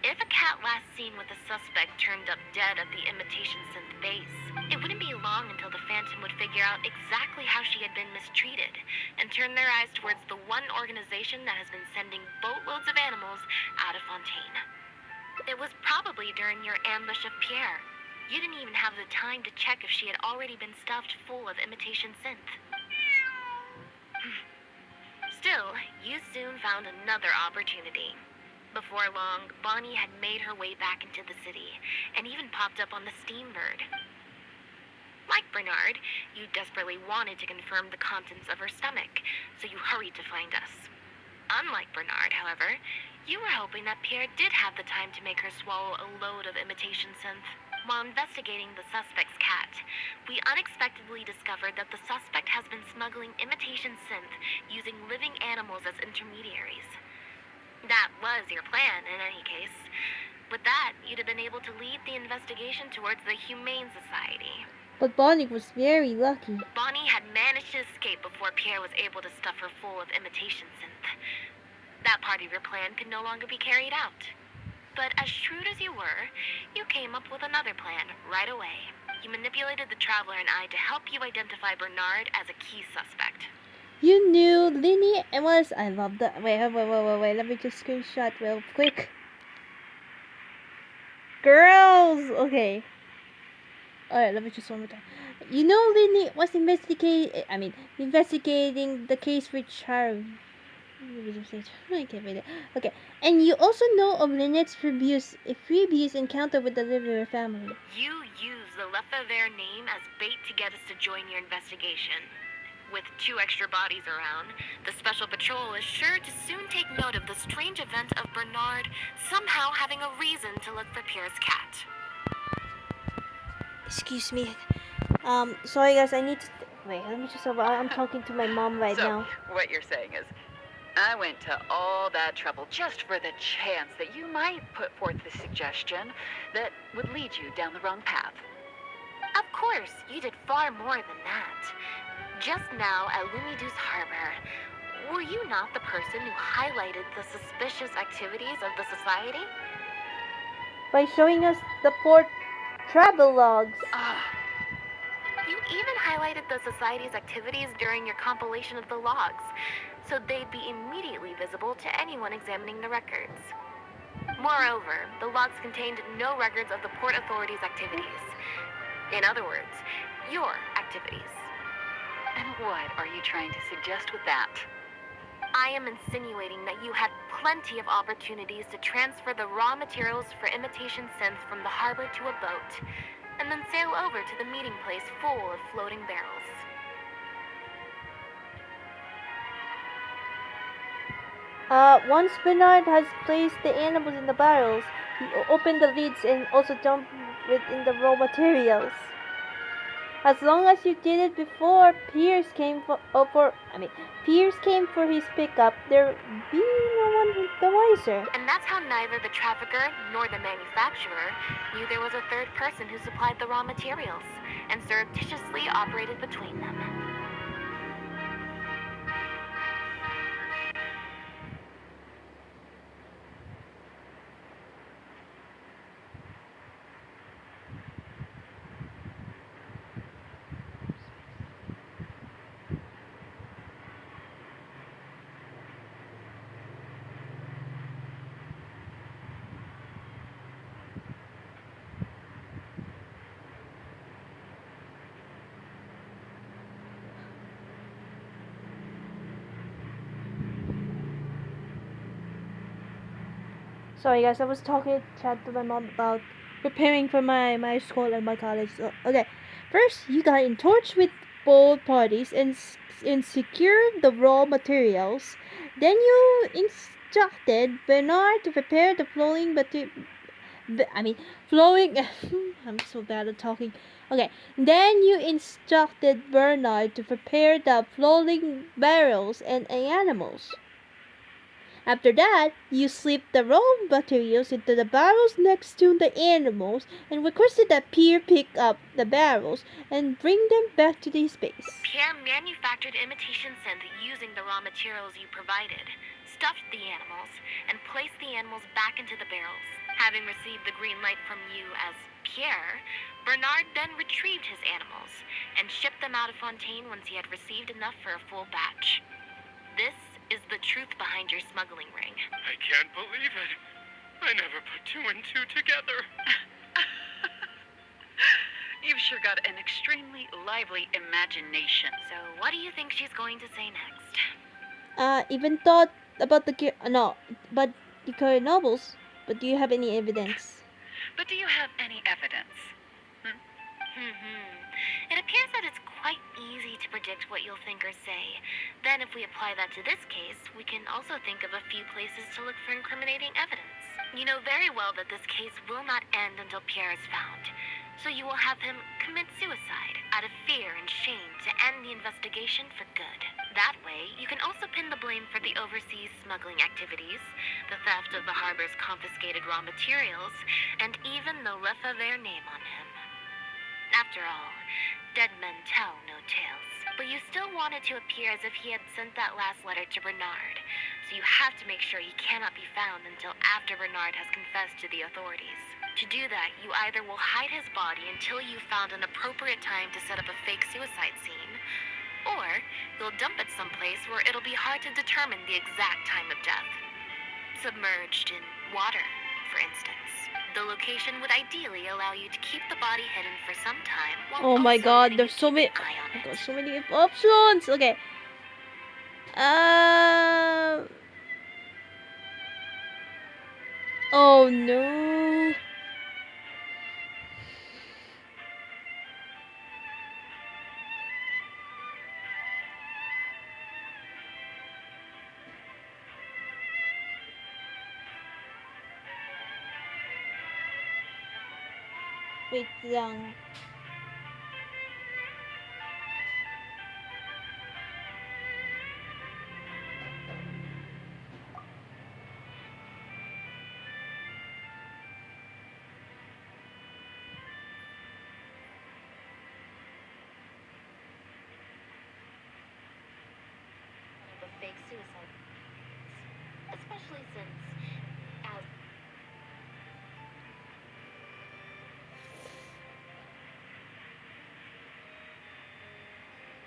If a cat last seen with a suspect turned up dead at the imitation synth base, it wouldn't be long until the Phantom would figure out exactly how she had been mistreated and turn their eyes towards the one organization that has been sending boatloads of animals out of Fontaine. It was probably during your ambush of Pierre. You didn't even have the time to check if she had already been stuffed full of imitation synth. Still, you soon found another opportunity. Before long, Bonnie had made her way back into the city, and even popped up on the Steambird. Like Bernard, you desperately wanted to confirm the contents of her stomach, so you hurried to find us. Unlike Bernard, however, you were hoping that Pierre did have the time to make her swallow a load of imitation synth. While investigating the suspect's cat, we unexpectedly discovered that the suspect has been smuggling imitation synth using living animals as intermediaries. That was your plan, in any case. With that, you'd have been able to lead the investigation towards the Humane Society. But Bonnie was very lucky. Bonnie had managed to escape before Pierre was able to stuff her full of imitation synth. That part of your plan could no longer be carried out. But as shrewd as you were, you came up with another plan right away. You manipulated the Traveler and I to help you identify Bernard as a key suspect. You knew Linny was. I love that. Wait. Let me just screenshot real quick. Girls! Okay. Alright, let me just one more time. You know Linny was investigating the case with Charlie. Okay. And you also know of Lynette's previous encounter with the Liver family. You used the Lefebvre name as bait to get us to join your investigation. With 2 extra bodies around, the Special Patrol is sure to soon take note of the strange event of Bernard somehow having a reason to look for Pierre's cat. Excuse me. Sorry guys, I need to... Wait, let me just... I'm talking to my mom right now. So, what you're saying is, I went to all that trouble just for the chance that you might put forth the suggestion that would lead you down the wrong path. Of course, you did far more than that. Just now at Lumidu's Harbor, were you not the person who highlighted the suspicious activities of the Society? By showing us the port travel logs. You even highlighted the Society's activities during your compilation of the logs, so they'd be immediately visible to anyone examining the records. Moreover, the logs contained no records of the Port Authority's activities. In other words, your activities. And what are you trying to suggest with that? I am insinuating that you had plenty of opportunities to transfer the raw materials for imitation synth from the harbor to a boat, and then sail over to the meeting place full of floating barrels. Once Bernard has placed the animals in the barrels, he opened the lids and also dumped it in the raw materials. As long as you did it before Pierce came for his pickup, there be no one the wiser. And that's how neither the trafficker nor the manufacturer knew there was a third person who supplied the raw materials and surreptitiously operated between them. Sorry guys, I was talking to my mom about preparing for my school and my college. So, okay, first you got in touch with both parties and secured the raw materials. Then you instructed Bernard to prepare the I'm so bad at talking. Okay, then you instructed Bernard to prepare the floating barrels and animals. After that, you slip the raw materials into the barrels next to the animals and requested that Pierre pick up the barrels and bring them back to the space. Pierre manufactured imitation synth using the raw materials you provided, stuffed the animals, and placed the animals back into the barrels. Having received the green light from you as Pierre, Bernard then retrieved his animals and shipped them out of Fontaine once he had received enough for a full batch. This is the truth behind your smuggling ring. I can't believe it. I never put two and two together. You've sure got an extremely lively imagination. So what do you think she's going to say next? Even thought about the current novels, but do you have any evidence? But do you have any evidence? It appears that it's quite easy to predict what you'll think or say. Then if we apply that to this case, we can also think of a few places to look for incriminating evidence. You know very well that this case will not end until Pierre is found. So you will have him commit suicide out of fear and shame to end the investigation for good. That way, you can also pin the blame for the overseas smuggling activities, the theft of the harbor's confiscated raw materials, and even the Lefebvre name on him. After all, dead men tell no tales. But you still want it to appear as if he had sent that last letter to Bernard, so you have to make sure he cannot be found until after Bernard has confessed to the authorities. To do that, you either will hide his body until you've found an appropriate time to set up a fake suicide scene, or you'll dump it someplace where it'll be hard to determine the exact time of death. Submerged in water, for instance. The location would ideally allow you to keep the body hidden for some time while Oh my also god, letting there's you so keep many. an eye on it. There's so many options. Okay. Oh no. Wait lang. Of fake suicide, especially since, as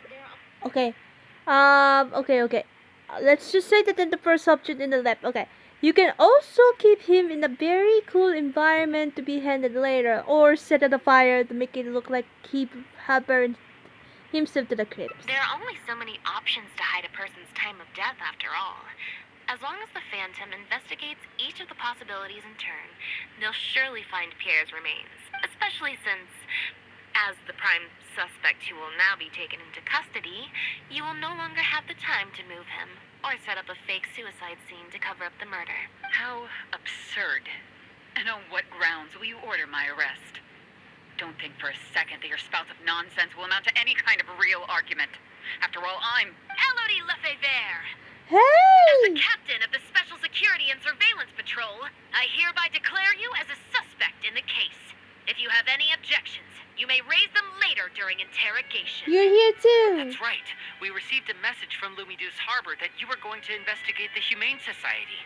there are Okay. Okay. Let's just say that in the first option in the left. Okay. You can also keep him in a very cool environment to be handled later, or set it afire to make it look like he had burned himself to the crisp. There are only so many options to hide a person's time of death, after all. As long as the Phantom investigates each of the possibilities in turn, they'll surely find Pierre's remains. Especially since, as the prime suspect who will now be taken into custody, you will no longer have the time to move him, or set up a fake suicide scene to cover up the murder. How absurd. And on what grounds will you order my arrest? Don't think for a second that your spout of nonsense will amount to any kind of real argument. After all, I'm Elodie Lefebvre. As the Hey! captain of the Special Security and Surveillance Patrol, I hereby declare you as a suspect in the case. If you have any objections, you may raise them later during interrogation. You're here too. That's right. We received a message from Lumidu's Harbor that you were going to investigate the Humane Society.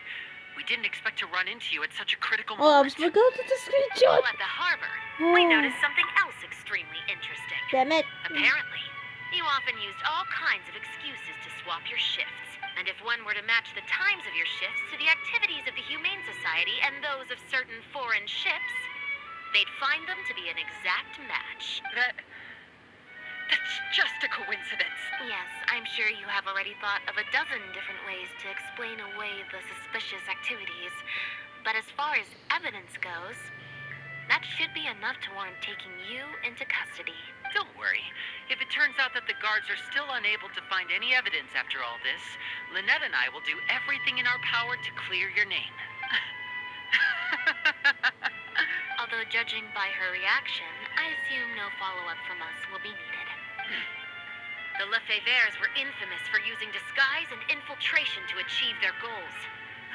We didn't expect to run into you at such a critical Oh, I moment. forgot to the screenshot. While at the harbor, we Oh. noticed something else extremely interesting. Damn it. Apparently, you often used all kinds of excuses to swap your shifts. And if one were to match the times of your shifts to the activities of the Humane Society and those of certain foreign ships, they'd find them to be an exact match. That's just a coincidence. Yes, I'm sure you have already thought of a dozen different ways to explain away the suspicious activities. But as far as evidence goes, that should be enough to warrant taking you into custody. Don't worry. If it turns out that the guards are still unable to find any evidence after all this, Lynette and I will do everything in our power to clear your name. Although judging by her reaction, I assume no follow-up from us will be needed. The Lefebvres were infamous for using disguise and infiltration to achieve their goals.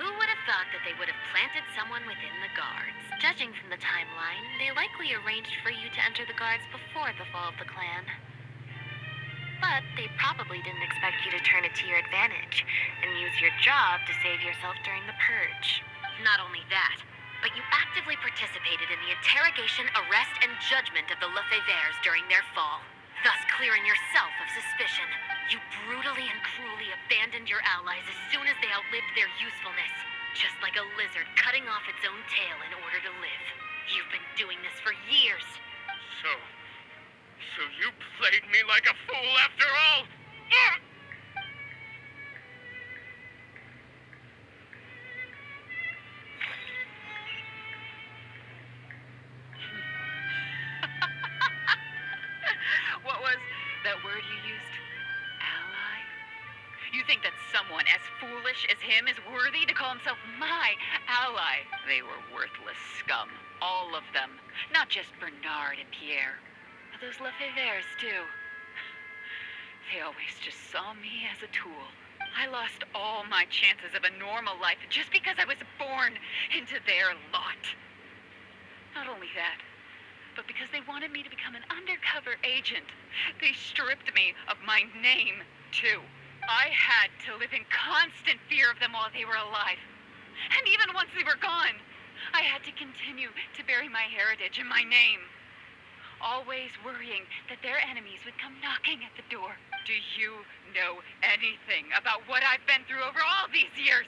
Who would have thought that they would have planted someone within the guards? Judging from the timeline, they likely arranged for you to enter the guards before the fall of the clan. But they probably didn't expect you to turn it to your advantage and use your job to save yourself during the purge. Not only that, but you actively participated in the interrogation, arrest, and judgment of the Lefebvres during their fall, thus clearing yourself of suspicion. You brutally and cruelly abandoned your allies as soon as they outlived their usefulness, just like a lizard cutting off its own tail in order to live. You've been doing this for years. So you played me like a fool after all? Ah! What was that word you used? Ally? You think that someone as foolish as him is worthy to call himself my ally? They were worthless scum. All of them. Not just Bernard and Pierre. But those Lefebvres, too. They always just saw me as a tool. I lost all my chances of a normal life just because I was born into their lot. Not only that, but because they wanted me to become an undercover agent, they stripped me of my name, too. I had to live in constant fear of them while they were alive. And even once they were gone, I had to continue to bury my heritage and my name. Always worrying that their enemies would come knocking at the door. Do you know anything about what I've been through over all these years?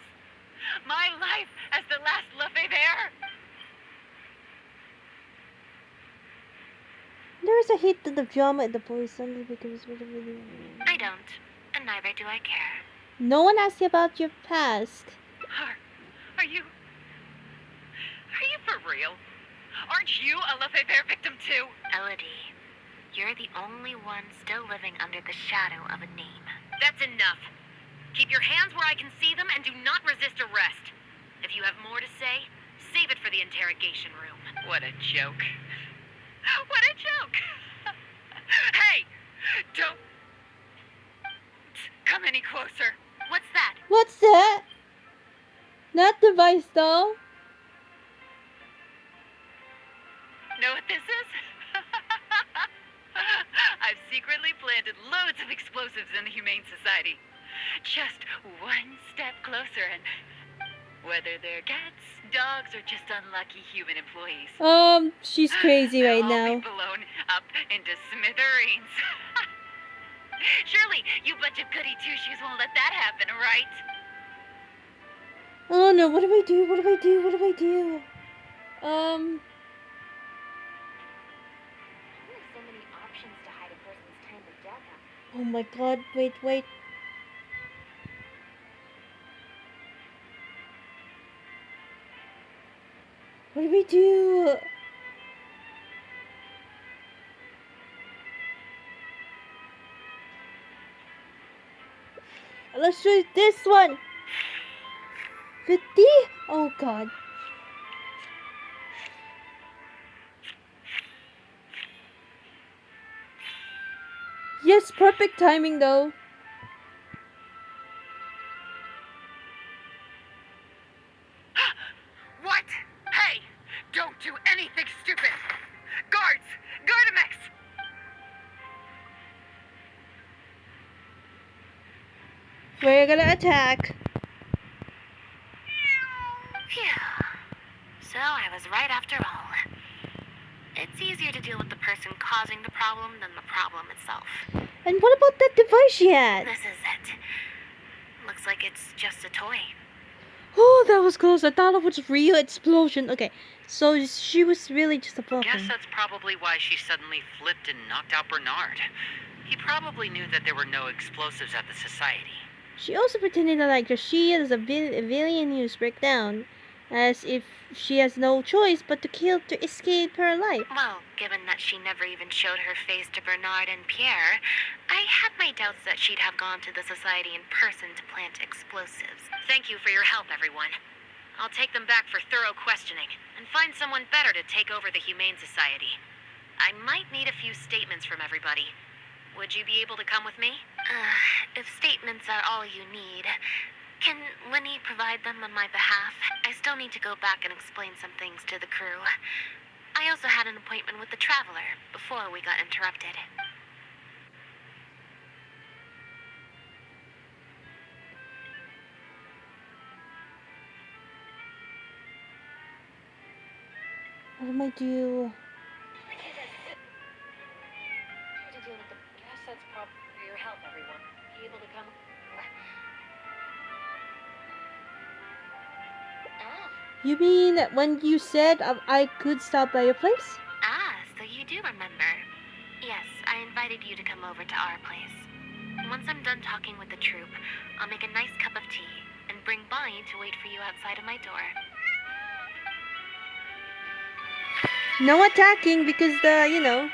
My life as the last Lefebvre? There's a hint of the drama in the voice only because I don't, and neither do I care. no one asked you about your past. Are you for real? Aren't you a Lefebvre victim too? Elodie, you're the only one still living under the shadow of a name. That's enough. Keep your hands where I can see them and do not resist arrest. If you have more to say, save it for the interrogation room. What a joke. What a joke! Hey! Don't come any closer. What's that? What's that? Not device though. Know what this is? I've secretly planted loads of explosives in the Humane Society. Just one step closer and whether they're cats, dogs, or just unlucky human employees. She's crazy right They'll all now. be blown up into smithereens. Surely you bunch of goody two-shoes won't let that happen, right? Oh no, what do I do? What do I do? What do I do? There's so many options to hide a person's time of death. Oh my god, wait. What do we do? Let's try this one. 50? Oh god. Yes, perfect timing though. What? Hey! Don't do anything stupid! Guards! Gardamex! We're gonna attack. Phew. So I was right after all. It's easier to deal with the person causing the problem than the problem itself. And what about that device she had? This is it. Looks like it's just a toy. Oh, that was close. I thought it was a real explosion. Okay, so she was really just a bluff. Guess that's probably why she suddenly flipped and knocked out Bernard. He probably knew that there were no explosives at the society. She also pretended that like she is a villain news breakdown, as if she has no choice but to kill to escape her life. Well, given that she never even showed her face to Bernard and Pierre, I had my doubts that she'd have gone to the society in person to plant explosives. Thank you for your help, everyone. I'll take them back for thorough questioning and find someone better to take over the Humane Society. I might need a few statements from everybody. Would you be able to come with me? If statements are all you need, Can Winnie provide them on my behalf? I still need to go back and explain some things to the crew. I also had an appointment with the Traveler before we got interrupted. What am I do? To deal with the gas, that's probably for your health, everyone. Be able to come. You mean when you said I could stop by your place? Ah, so you do remember. Yes, I invited you to come over to our place. Once I'm done talking with the troop, I'll make a nice cup of tea and bring Bonnie to wait for you outside of my door. No attacking because you know.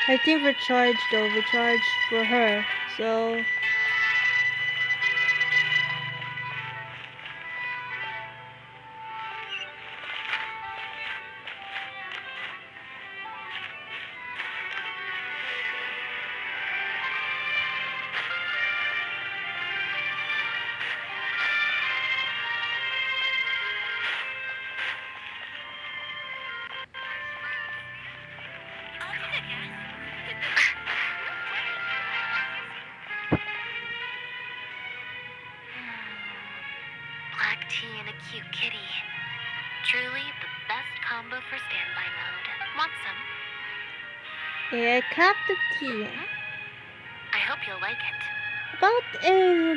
I think recharge though, recharge for her. So Black tea and a cute kitty. Truly the best combo for standby mode. Want some? a cup of tea. I hope you'll like it. About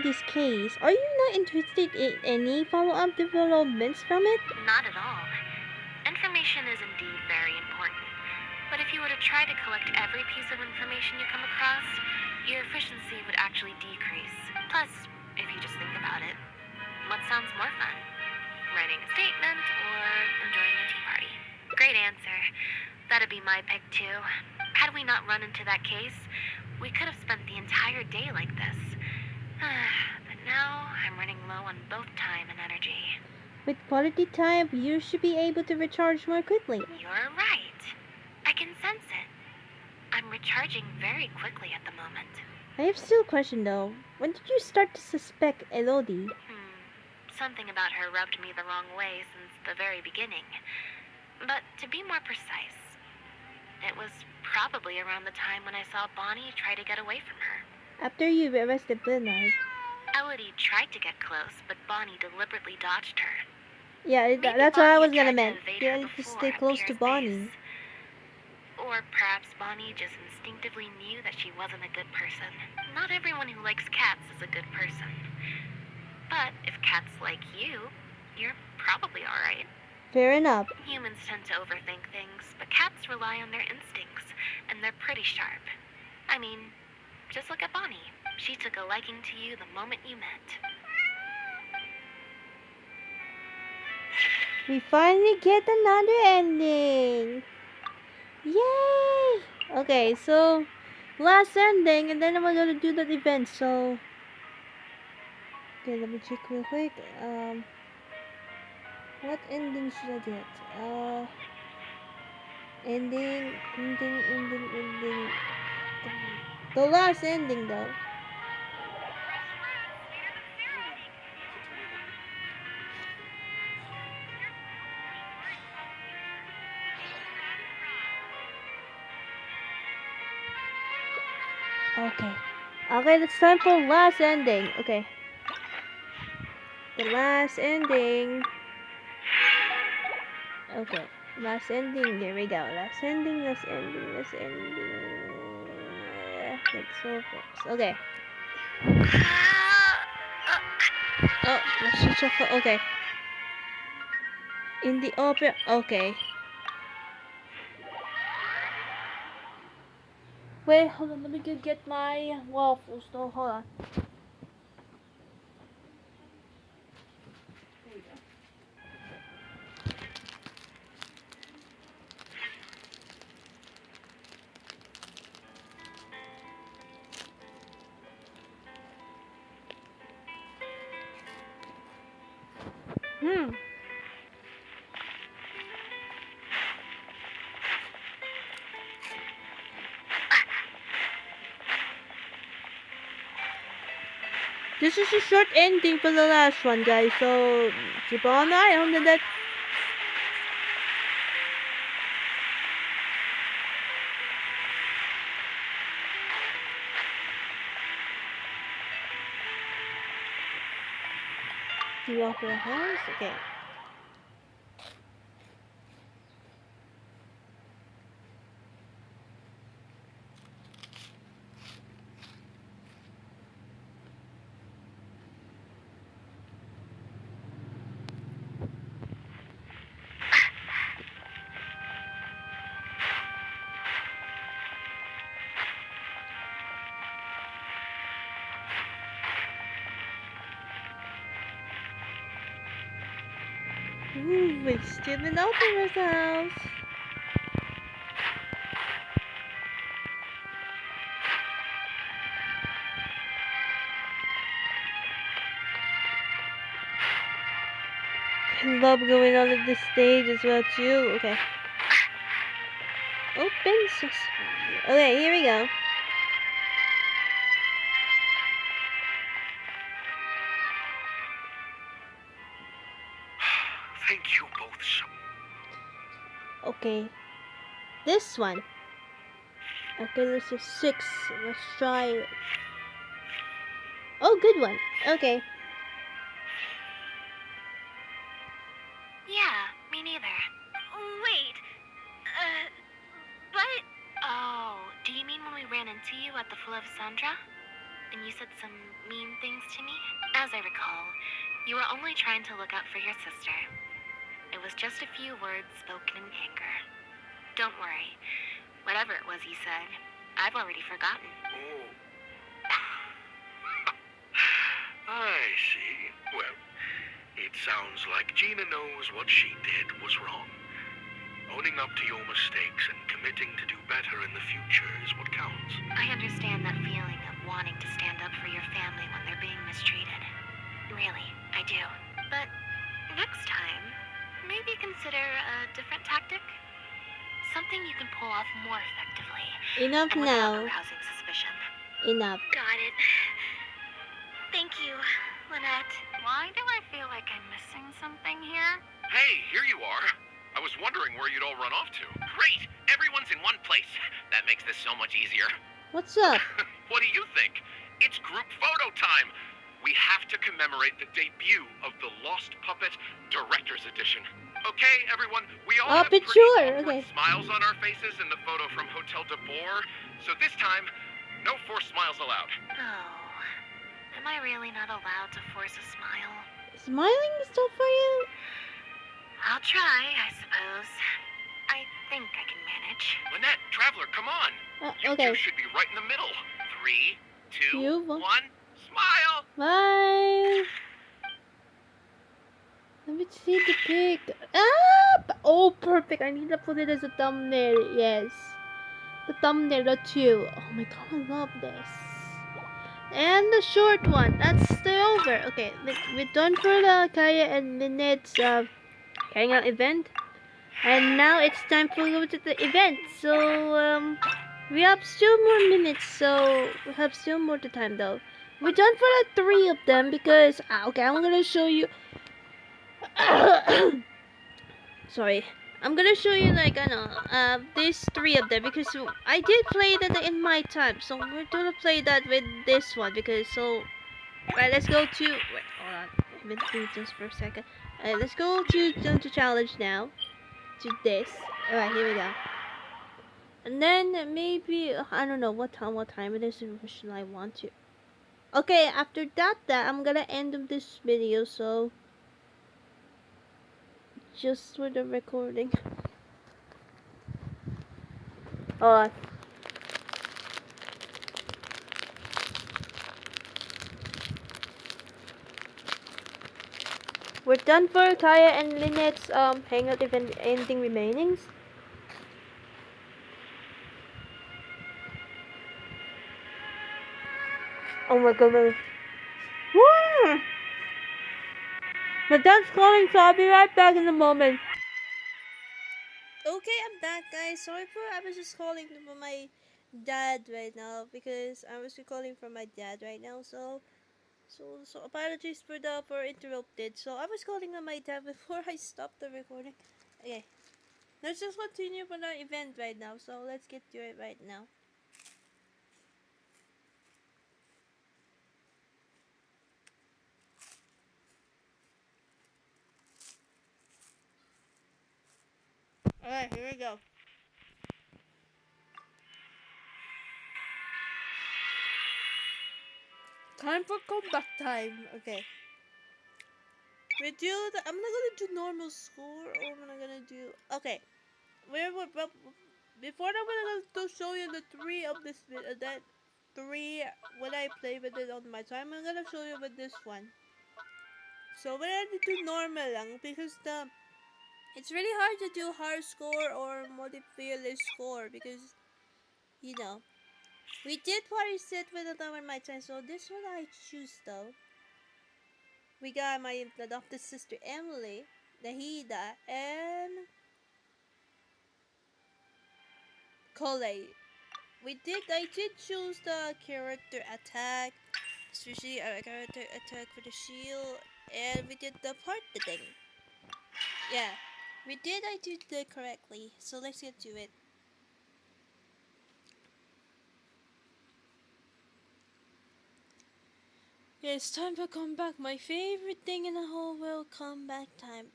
this case, are you not interested in any follow-up developments from it? Not at all. Information is indeed very important. But if you were to try to collect every piece of information you come across, your efficiency would actually decrease. Plus, if you just think about it, what sounds more fun? Writing a statement or enjoying a tea party? Great answer. That'd be my pick too. Had we not run into that case, we could have spent the entire day like this. But now, I'm running low on both time and energy. With quality time, you should be able to recharge more quickly. You're right. I can sense it. I'm recharging very quickly at the moment. I have still a question though. When did you start to suspect Elodie? Something about her rubbed me the wrong way since the very beginning. But to be more precise, it was probably around the time when I saw Bonnie try to get away from her. After you arrested Bernard. Elodie tried to get close, but Bonnie deliberately dodged her. Yeah, Maybe that's what I was Bonnie gonna tried mean. evade You her had to before stay at close to Pierre's Bonnie. base. Or perhaps Bonnie just instinctively knew that she wasn't a good person. Not everyone who likes cats is a good person. But if cats like you, you're probably alright. Fair enough. Humans tend to overthink things, but cats rely on their instincts, and they're pretty sharp. I mean, just look at Bonnie. She took a liking to you the moment you met. We finally get another ending. Yay! Okay, so last ending, and then we're gonna do that event. So okay, let me check real quick. What ending should I get? Ending. The last ending though. Okay. Okay, it's time for last ending. Okay. The last ending. Okay. Last ending. There we go. Last ending. Let's go first. Okay. Oh, let's switch off. Okay. In the opera. Okay. Wait, hold on. Let me go get my waffles. No, hold on. This is a short ending for the last one, guys. So keep on eye on that. The opera house. Okay. Ooh, we're still in opera's house. I love going on at this stage as well too. Okay. Open sesame. Okay, here we go. Thank you both so Okay. This one. Okay, this is 6. Let's try it. Oh, good one. Okay. Yeah, me neither. Wait. But... Oh, do you mean when we ran into you at the Full of Sandra? And you said some mean things to me? As I recall, you were only trying to look out for your sister. It was just a few words spoken in anger. Don't worry. Whatever it was you said, I've already forgotten. Oh. I see. Well, it sounds like Gina knows what she did was wrong. Owning up to your mistakes and committing to do better in the future is what counts. I understand that feeling of wanting to stand up for your family when they're being mistreated. Really, I do. But next time, maybe consider a different tactic? Something you can pull off more effectively. Enough and without now. arousing suspicion. Enough. Got it. Thank you, Lynette. Why do I feel like I'm missing something here? Hey, here you are. I was wondering where you'd all run off to. Great! Everyone's in one place. That makes this so much easier. What's up? What do you think? It's group photo time. We have to commemorate the debut of the Lost Puppet Director's Edition. Okay, everyone, we all have pretty sure. awkward Okay. smiles on our faces in the photo from Hotel de Boer. So this time, no forced smiles allowed. Oh. Am I really not allowed to force a smile? Smiling is tough for you? I'll try, I suppose. I think I can manage. Lynette, Traveler, come on. You Okay. two should be right in the middle. 3, 2, You 1, won. smile! Bye. Let me see the pic. Ah! Oh, perfect. I need to put it as a thumbnail. Yes. The thumbnail too. Oh my god, I love this. And the short one. That's still over. Okay, we're done for the Kaeya and Lynette's Hangout event. And now it's time to go to the event. So, we have still more minutes. So, we have still more time though. We're done for the 3 of them because, okay, I'm gonna show you. Sorry. I'm gonna show you like I know these 3 of them because I did play that in my time, so we're gonna play that with this one because right, let's go to hold on, let me do this for a second. Let's go to challenge now to this. Alright, here we go. And then maybe I don't know what time it is and should I want to. Okay, after that I'm gonna end of this video, so just for the recording. Hold on. We're done for Kaeya and Lynette's hangout event ending remainings. Oh my goodness. Woo! My dad's calling, so I'll be right back in a moment. Okay, I'm back, guys. Sorry for I was just calling for my dad right now because I was calling for my dad right now. So So apologies for interrupted. So I was calling on my tab before I stopped the recording. Okay, let's just continue for the event right now. So let's get to it right now. Alright, here we go. Time for combat time. Okay. I'm not gonna do normal score, or am I gonna do? Okay. Before that, I'm gonna show you the three of this that three when I play with it on my time. I'm gonna show you with this one. So we're gonna do normal lang because it's really hard to do hard score or multiplayer score because we did party set with the time on my time. So this one I choose though. We got my adopted sister Emily, Nahida, and Cole. I did choose the character attack, especially our character attack for the shield, and we did the party thing. Yeah, I did that correctly, so let's get to it. Yeah, it's time for comeback. My favorite thing in the whole world, comeback time.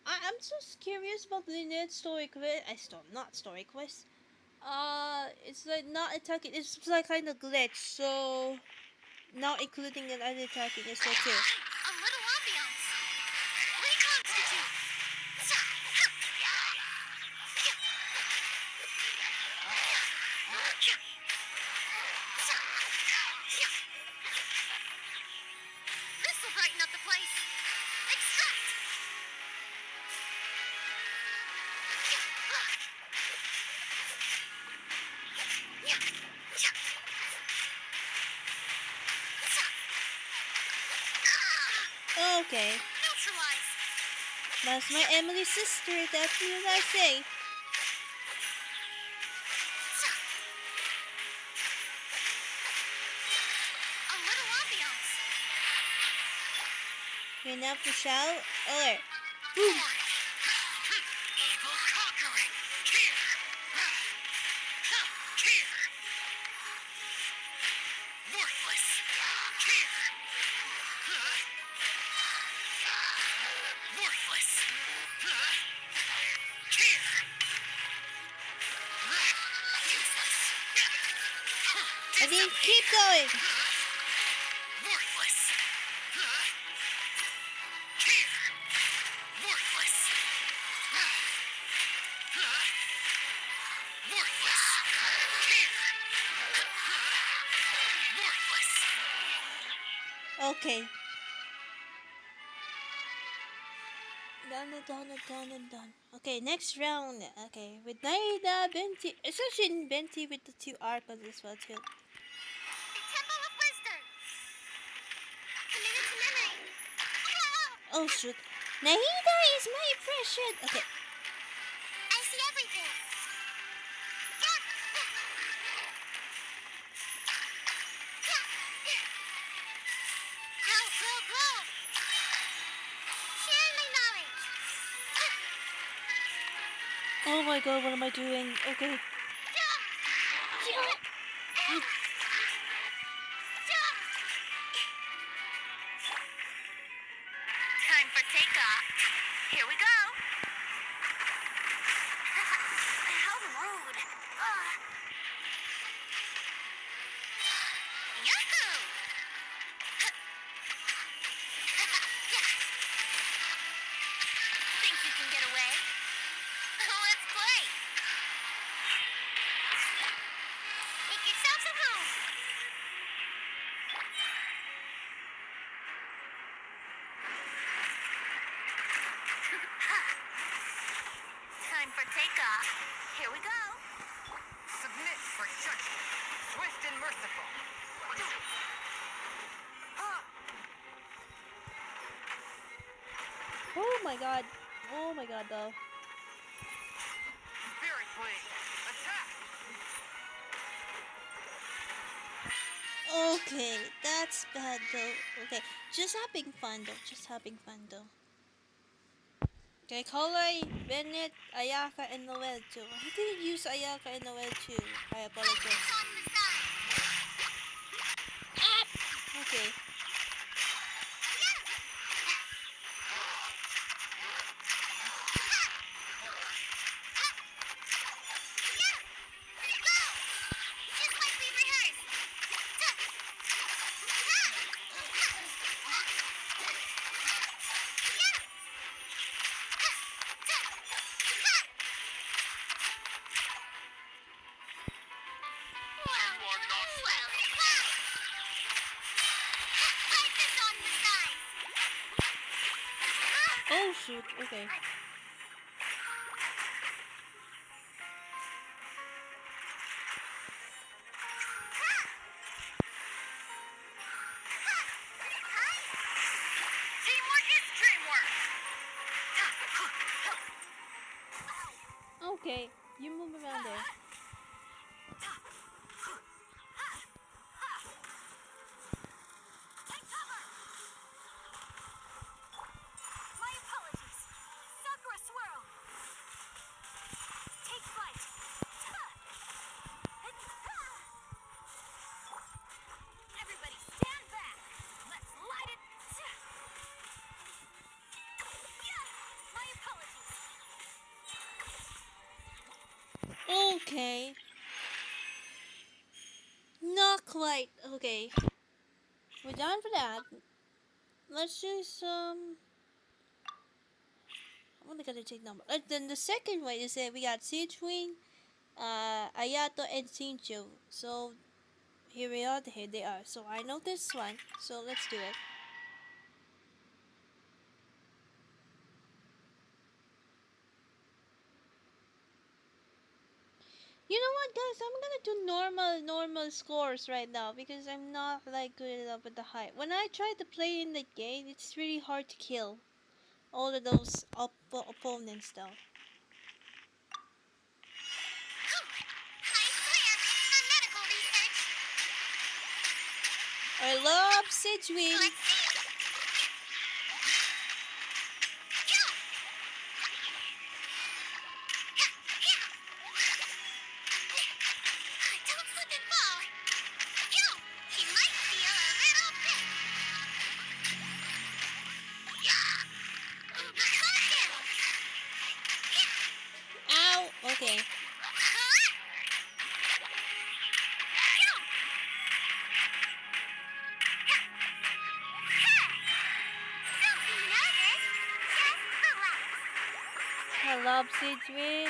I'm just curious about Lynette's story quest. Not story quest. It's like not attacking. It's like kind of glitch. So not including an attacking is okay. A little ambiance. Reconstitute. This'll brighten up the place. Extract. Okay. Neutralize. That's my Emily's sister. That's what I say. A little ambiance. You're not for shout. Okay. Evil conquering. Here. Here. Worthless. Here. Worthless. Here. Useless. I mean, keep going. Worthless. Here. Worthless. Worthless. Here. Worthless. Okay. Done. Okay, next round. Okay, with Naida, Benti. It's actually Benti with the two archons as well too. The Temple of Wisdom. Committed to memory. Oh shoot. Naida is my precious. Okay. I see everything. Grow. Share my knowledge. Oh my god, what am I doing? Okay. Time for takeoff. Here we go. How rude. Yahoo! Think you can get away? Let's play. Make yourselves at home. Time for takeoff. Here we go. Submit for judgment. Swift and merciful. Oh my god though. Spirit blade. Attack. Okay, That's bad though. Okay, just having fun though. Just having fun though. Okay, Kolai, Bennett, Ayaka, and Noel too. I didn't use Ayaka and Noel too. I apologize. Okay. Oh shoot, okay. Okay, you move around there. Okay. Not quite. Okay. We're done for that. Let's do some... I'm only gonna take number. Then the second way is that we got Siege Wing, Ayato, and Shinjo. So here we are. Here they are. So I know this one. So let's do it. You know what, guys? I'm gonna do normal scores right now because I'm not like good enough with the high. When I try to play in the game, it's really hard to kill all of those opponents though. I love Siege Wing. Ow! Okay. I love Siege Wing.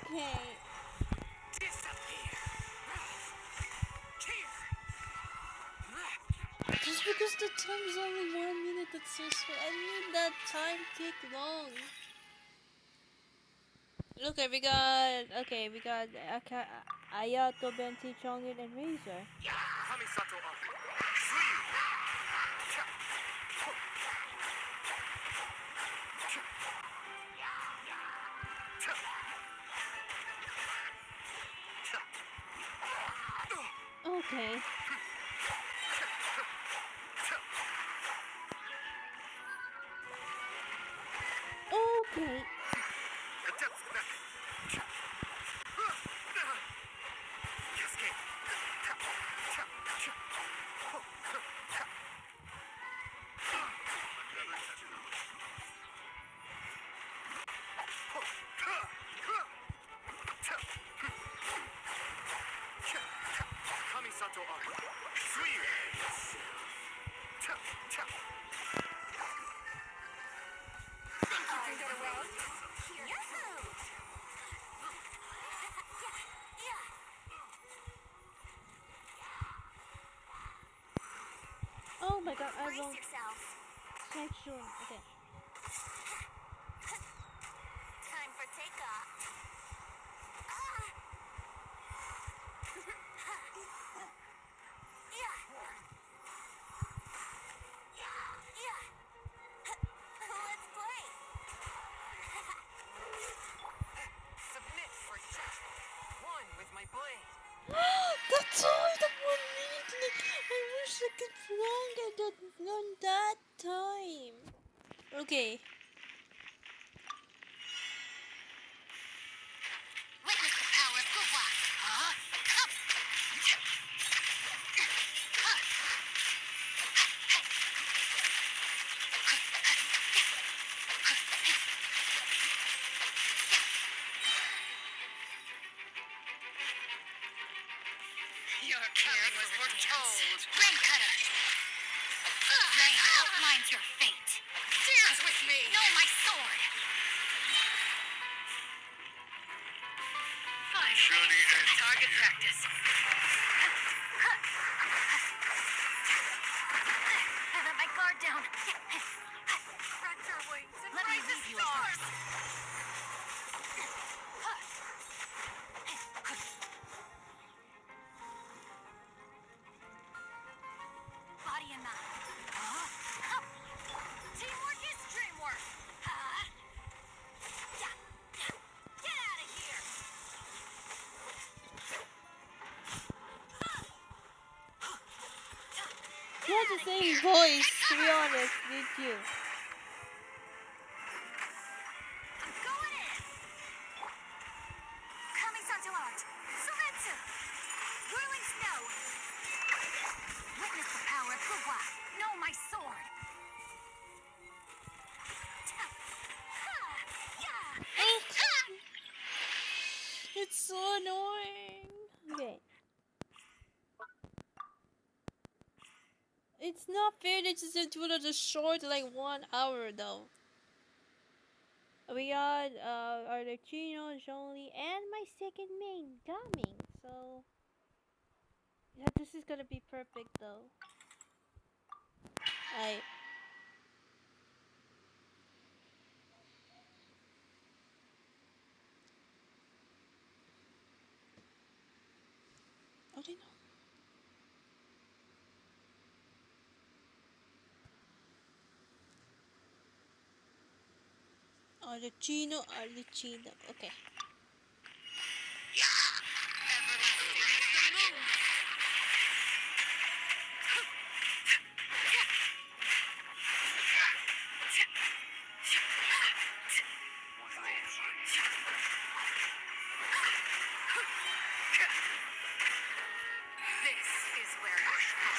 Okay. Just because the time is only 1 minute, that's so slow. I need that time to take long. Okay, we got Ayato, Benti, Chongin, and Razor. Okay. Okay. god, I Brace won't. yourself. Snake soon. Okay. Time for takeoff. Ah. Yeah. Yeah. Let's play. Submit for check. One with my blade. That's all the 1 minute. Like, I wish I could longer than that time. Okay. Witness the power of Kuwa. Huh? Your killing was foretold. Rain Cutter. Rain outlines your fate. Dance with me. Know my sword. Fine. Surely end Target here. practice. I let my guard down. Spread your wings and Let me raise the leave you stars. Body and mind. Teamwork is dreamwork. Get out of here. You had the same voice, to be honest, did you? I'm going in. Coming Santo Art. Sumetsu. Whirling snow. Witness the power of Kuwa. Know my sword. It's so annoying. Okay. It's not fair that you said it was short, like 1 hour though. We got Arlecchino, Jolie, and my second main coming. So yeah, this is gonna be perfect though. Oh, they know. Arlecchino. Okay. This is where I fall.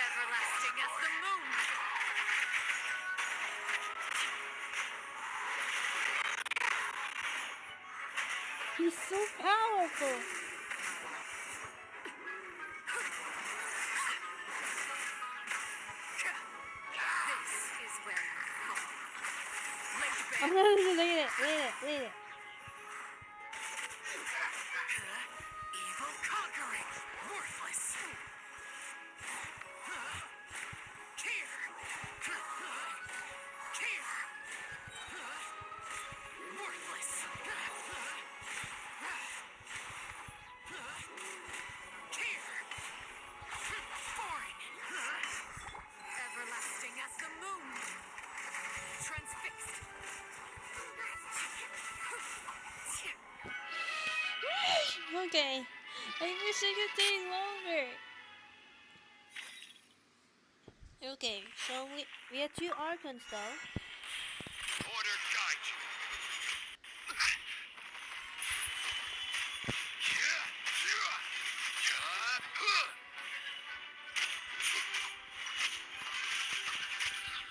Everlasting as the moon. He's so powerful. This is where I fall. I'm gonna lead it. Evil conquering. Worthless. Tear. Worthless. Foreign. Everlasting as the moon. Transfixed. Okay. I wish I could take longer. Okay, so we have 2 archons though. Order guide you.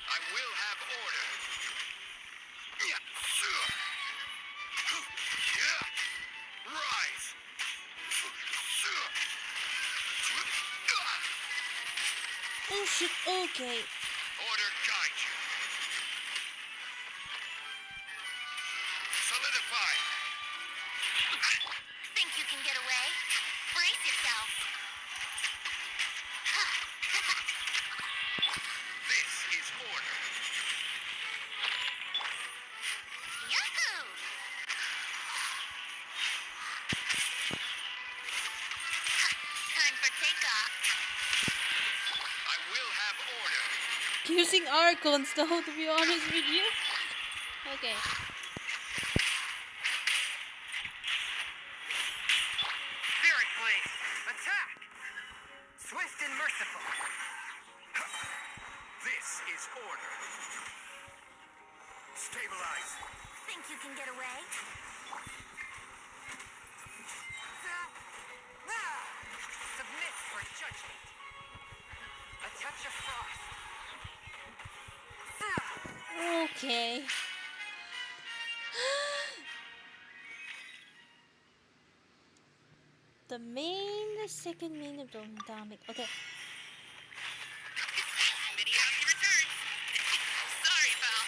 I will have order. Rise. Oh shit, okay. Order guide you. Solidify. Think you can get away? Brace yourself. This is order. Yahoo! Time for takeoff. I will have order. Using Archons though, to be honest with you. Okay. Spirit Blade, attack! Swift and merciful. This is order. Stabilize. Think you can get away? Submit for judgment. A touch of frost. Okay. The second main dynamic. Okay. Mini hockey returns. Sorry, pal.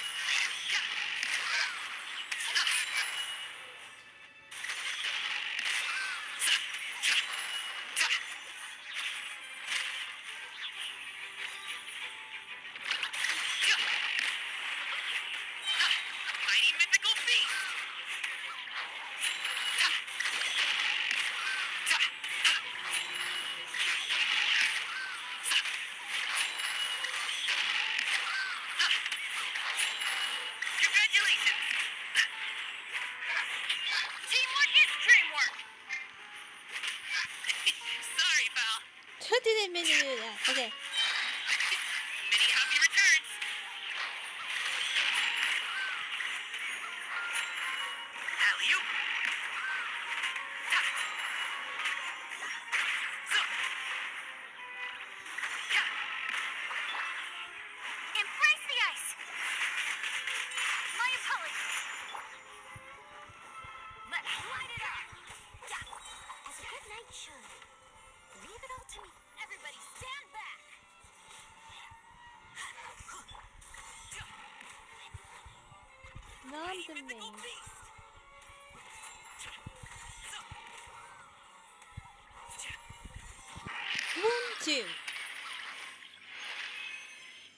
Mighty mythical beast. Congratulations. Teamwork is dreamwork. Sorry, pal. How did I mean to do that? Okay. Mini hockey returns. Alley-oop. Embrace the ice. My apologies. Let's light it up. Yeah. As a good knight should. Leave it all to me. Everybody stand back. Not the main. Beast. 2.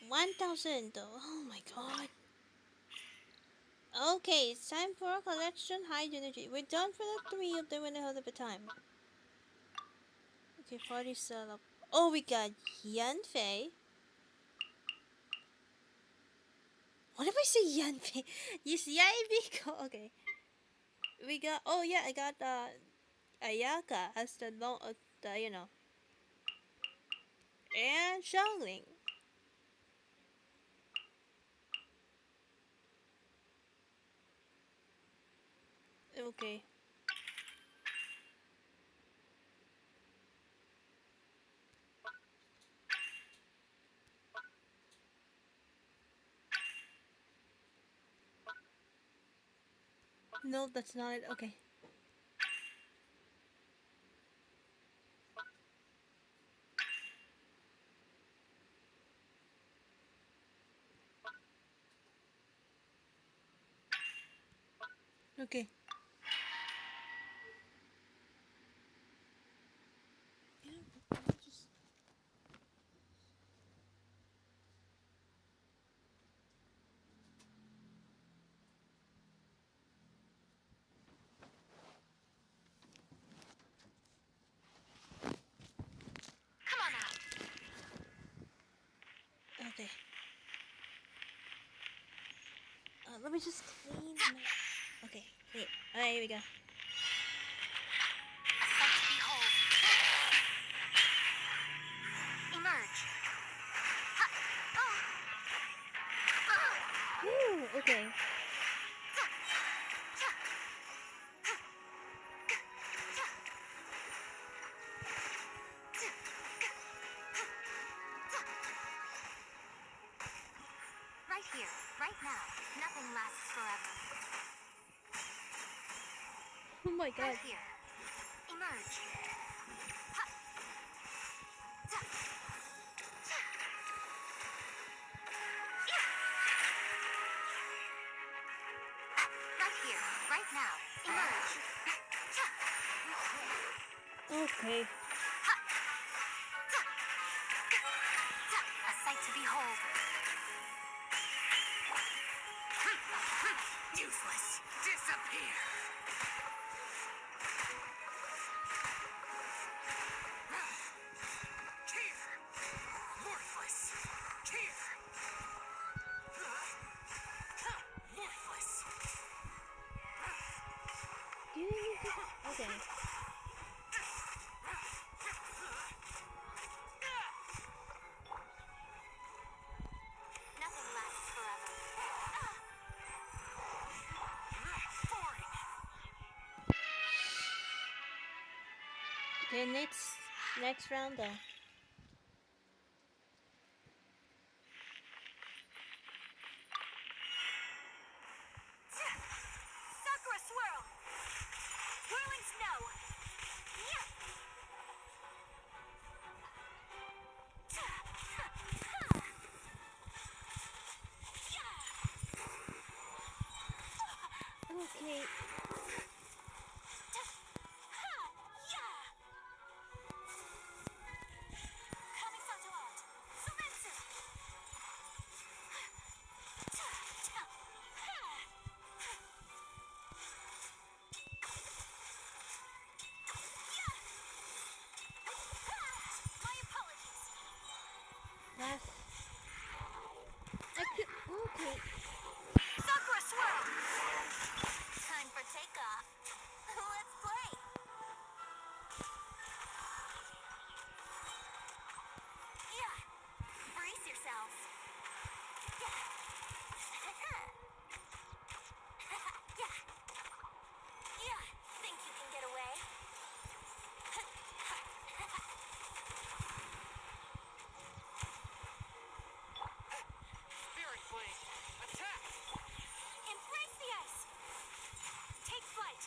1,000 though. Oh my god. Okay, it's time for a collection high energy. We're done for the 3 of them in a hell of a time. Okay, party setup. Oh, we got Yanfei. What if I say Yanfei? Yes, Yaibiko. Okay. We got. Oh yeah, I got Ayaka as the you know, and Xiangling. Okay. No, that's not it. Okay. Okay. Come on out. Okay. Let me just clean my... Okay, great. Alright, here we go. A sight to behold. Emerge. Ha! Oh. Woo, okay. Right here, right now. Nothing lasts forever. Oh my god. Right here. Emerge. Ha! right now. Emerge. Okay. A sight to behold. Useless. Disappear. Here. Worthless. Here. Worthless. Do you need to? Okay. Nothing lasts forever. Boring. Okay, next round though. Sakura swirl. Whirling snow. Yeah. Okay. Kamisato out. Sumetsu. My apologies. Last. Okay. Sakura swirl. Time for takeoff. Let's play. Yeah. Brace yourselves. Yeah. Yeah. Yeah. Think you can get away? Spirit Flame. Attack. Embrace the ice. Take flight.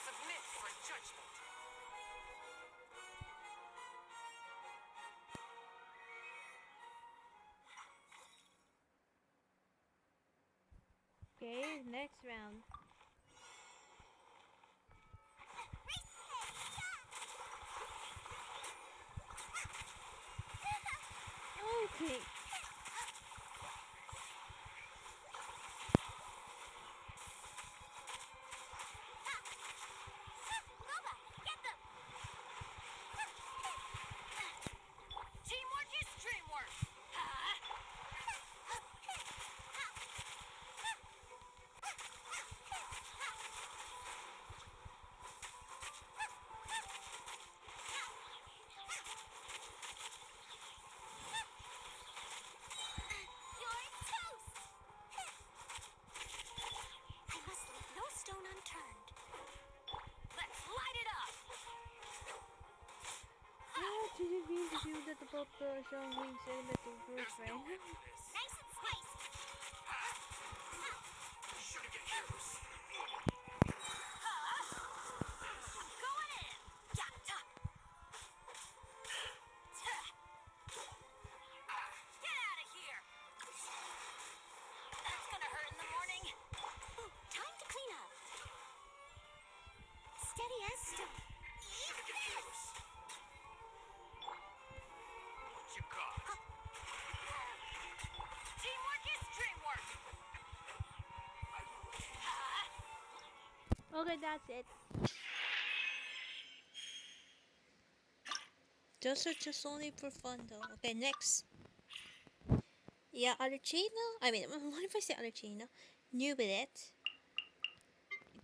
Submit for judgment. Okay. Next round. Okay. Nova, get them. Teamwork is dreamwork. You're toast. I must leave no stone unturned. Let's light it up. Oh, did you mean to do that about the strong wings elemental growth, There's no right? end to this. Nice and spicy. Shouldn't get careless. I'm going in. Yatta. Get out of here. That's gonna hurt in the morning. Ooh, time to clean up. Steady as stone. Shouldn't get careless. What you got? Teamwork is dreamwork. Okay, that's it. Those are just only for fun though. Okay, next. Yeah, Alucina. I mean, what if I say Alucina? Nubilet.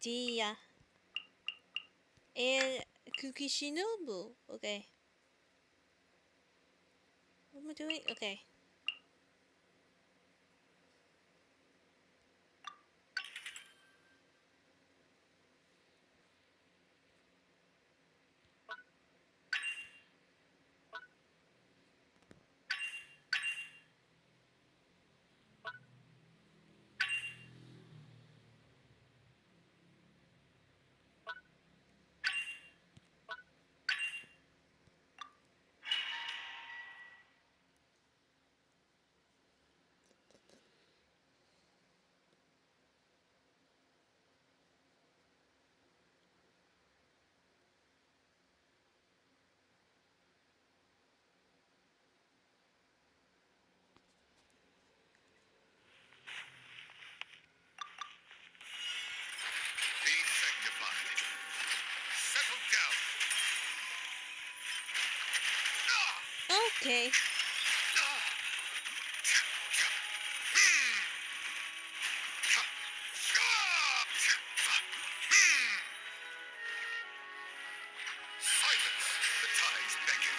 Dia. And Kukishinobu. Okay. What am I doing? Okay. Okay. Silence! The tides beckon.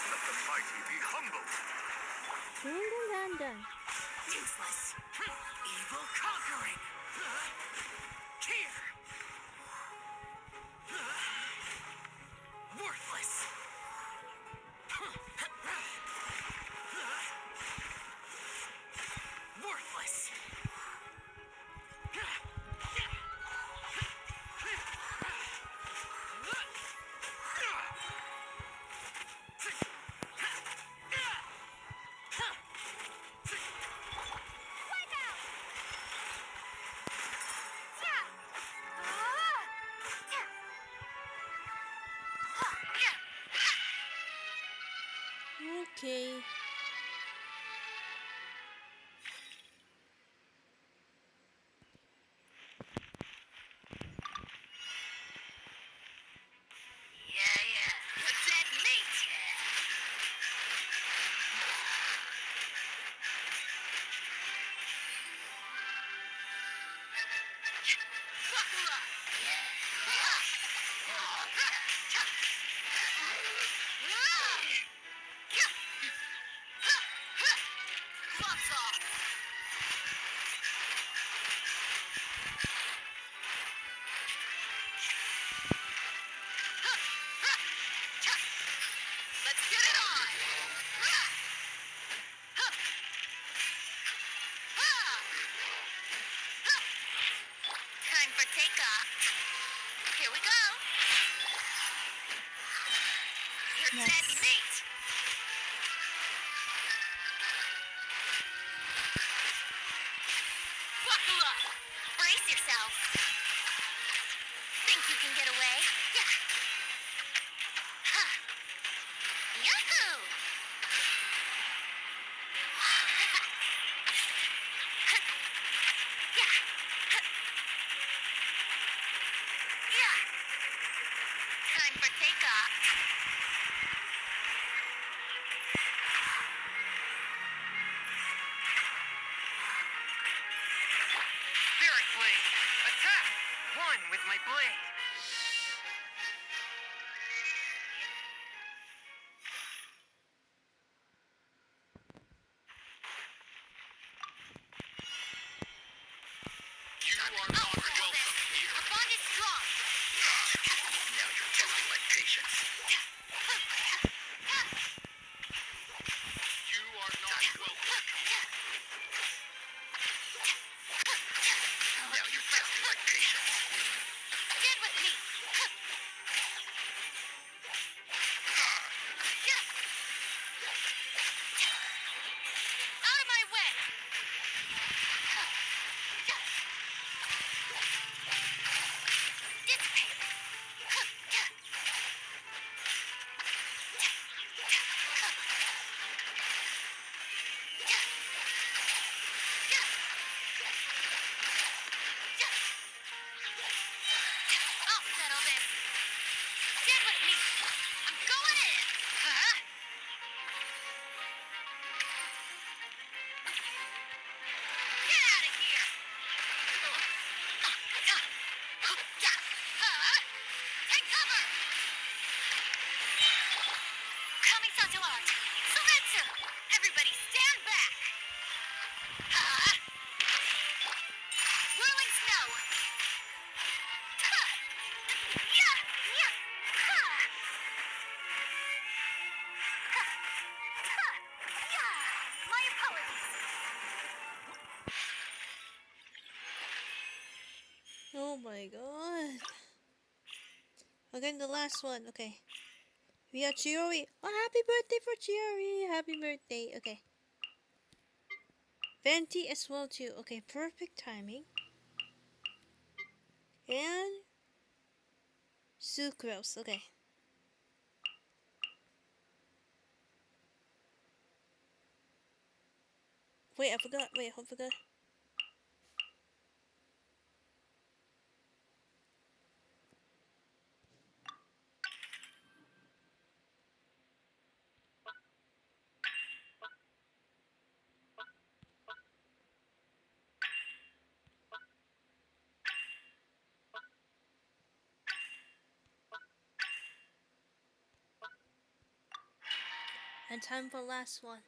Let the mighty be humble. Dun. Useless. Evil conquering. Here. Worthless. Worthless. Okay. Yeah. Dead meat. Buckle up. Gloves off. Let's get it on. Time for takeoff. Here we go. You're dead meat. Buckle up. Brace yourself. Think you can get away? Yeah. Yahoo! Time for takeoff. Spirit blade! Attack! One with my blade. You are not welcome here. The bond is strong. Now you're testing my patience. You are not welcome. Now you're testing my patience. Stand with me. Out of my way. Dissipate. I'll settle this. Stand with me. I'm going in. Get out of here. Take cover. Coming Satellite. Surrender. Everybody stand back. Whirling snow. My apologies. Oh my god. Okay, the last one. Okay. We got Chiori. Oh, happy birthday for Chiori. Happy birthday. Okay. Venti as well too. Okay, perfect timing. And sucrose. Okay. Wait, I forgot. Wait, I forgot. And time for last one.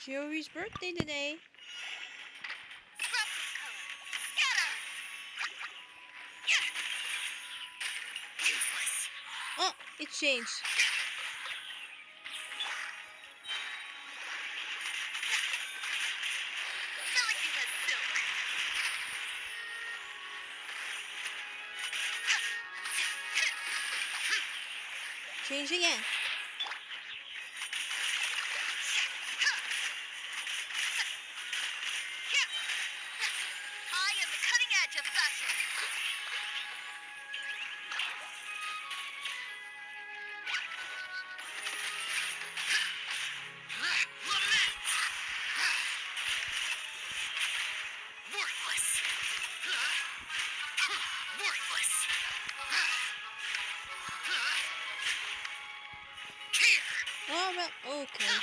Jory's birthday today. Oh, it changed. Change again. I am the cutting edge of fashion. Worthless. Worthless. Here. Oh, well, okay.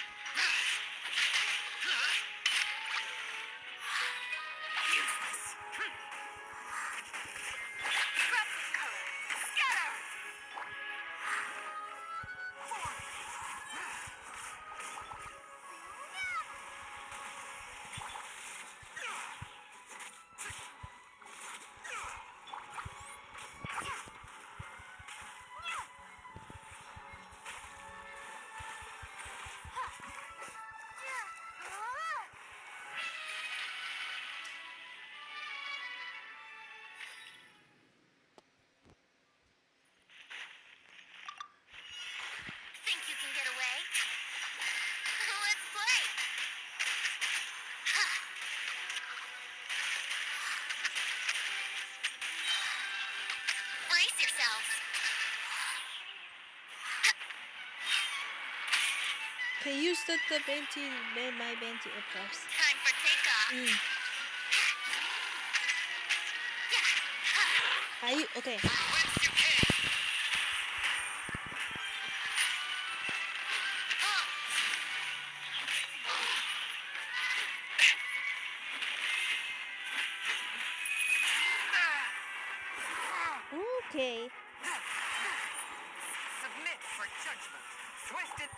Think you can get away? Let's play. Brace yourselves. Can use the Benti, my Benti effects. Time for takeoff. Are you okay? Whence you came. Okay. Submit for judgment. Twisted.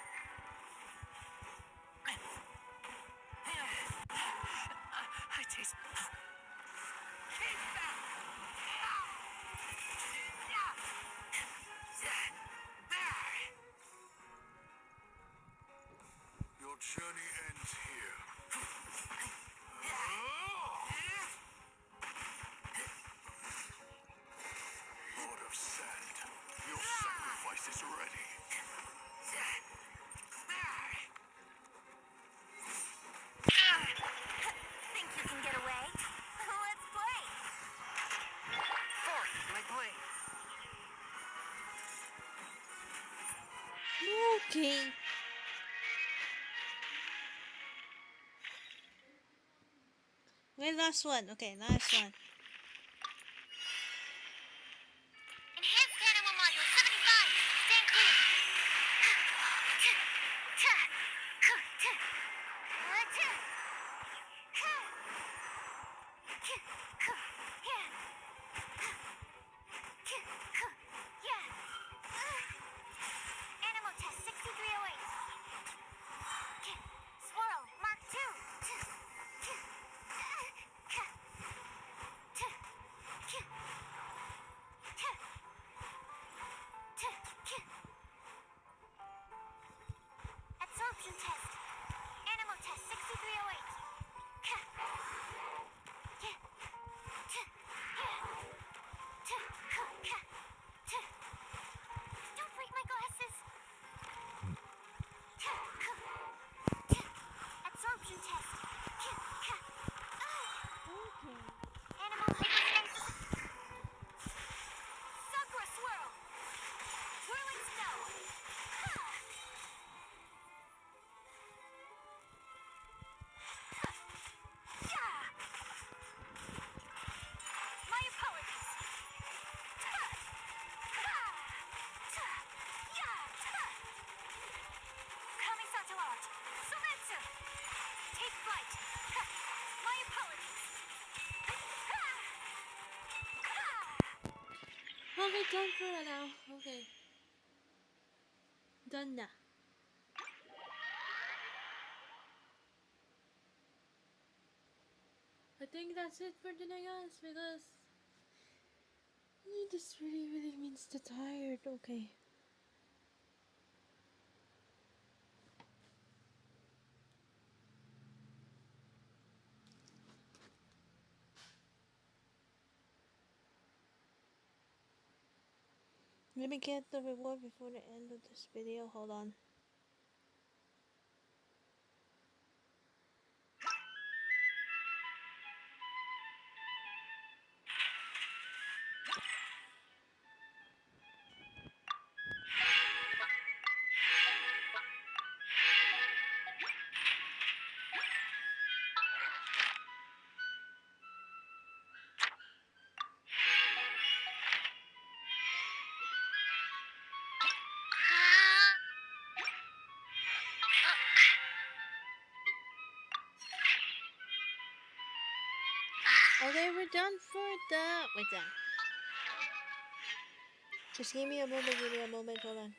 I taste. Keep back. Your journey ends here. Lord of Sand, your sacrifice is ready. Think you can get away? Let's play. Forth, my blade. Okay. Okay, last one. Okay, last one. Enhanced animal module 75. Stand clear. Animal test 6308. Swirl, Mark 2. Okay, done for now. Okay. Done na. I think that's it for today, guys, because this really means the tired. Okay. Let me get the reward before the end of this video. Hold on. Okay, we're done for the... We're done. Just give me a moment, hold on.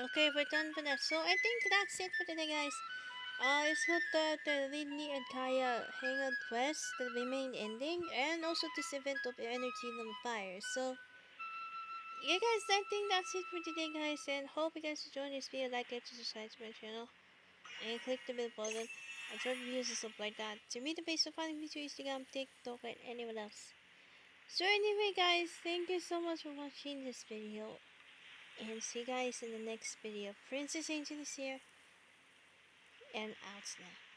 Okay, we're done for that. So I think that's it for today, guys. Let's hope that the Lynette and Kaeya Hangout quest, the main ending, and also this event of Energy Amplifier. So, yeah guys, I think that's it for today, guys, and hope you guys enjoyed this video. Like it, subscribe to my channel, and click the bell button. I try videos and stuff like that. To me, the base of finding me to Instagram, TikTok, and anyone else. So anyway, guys, thank you so much for watching this video, and see you guys in the next video. Princess Angel is here, and out now.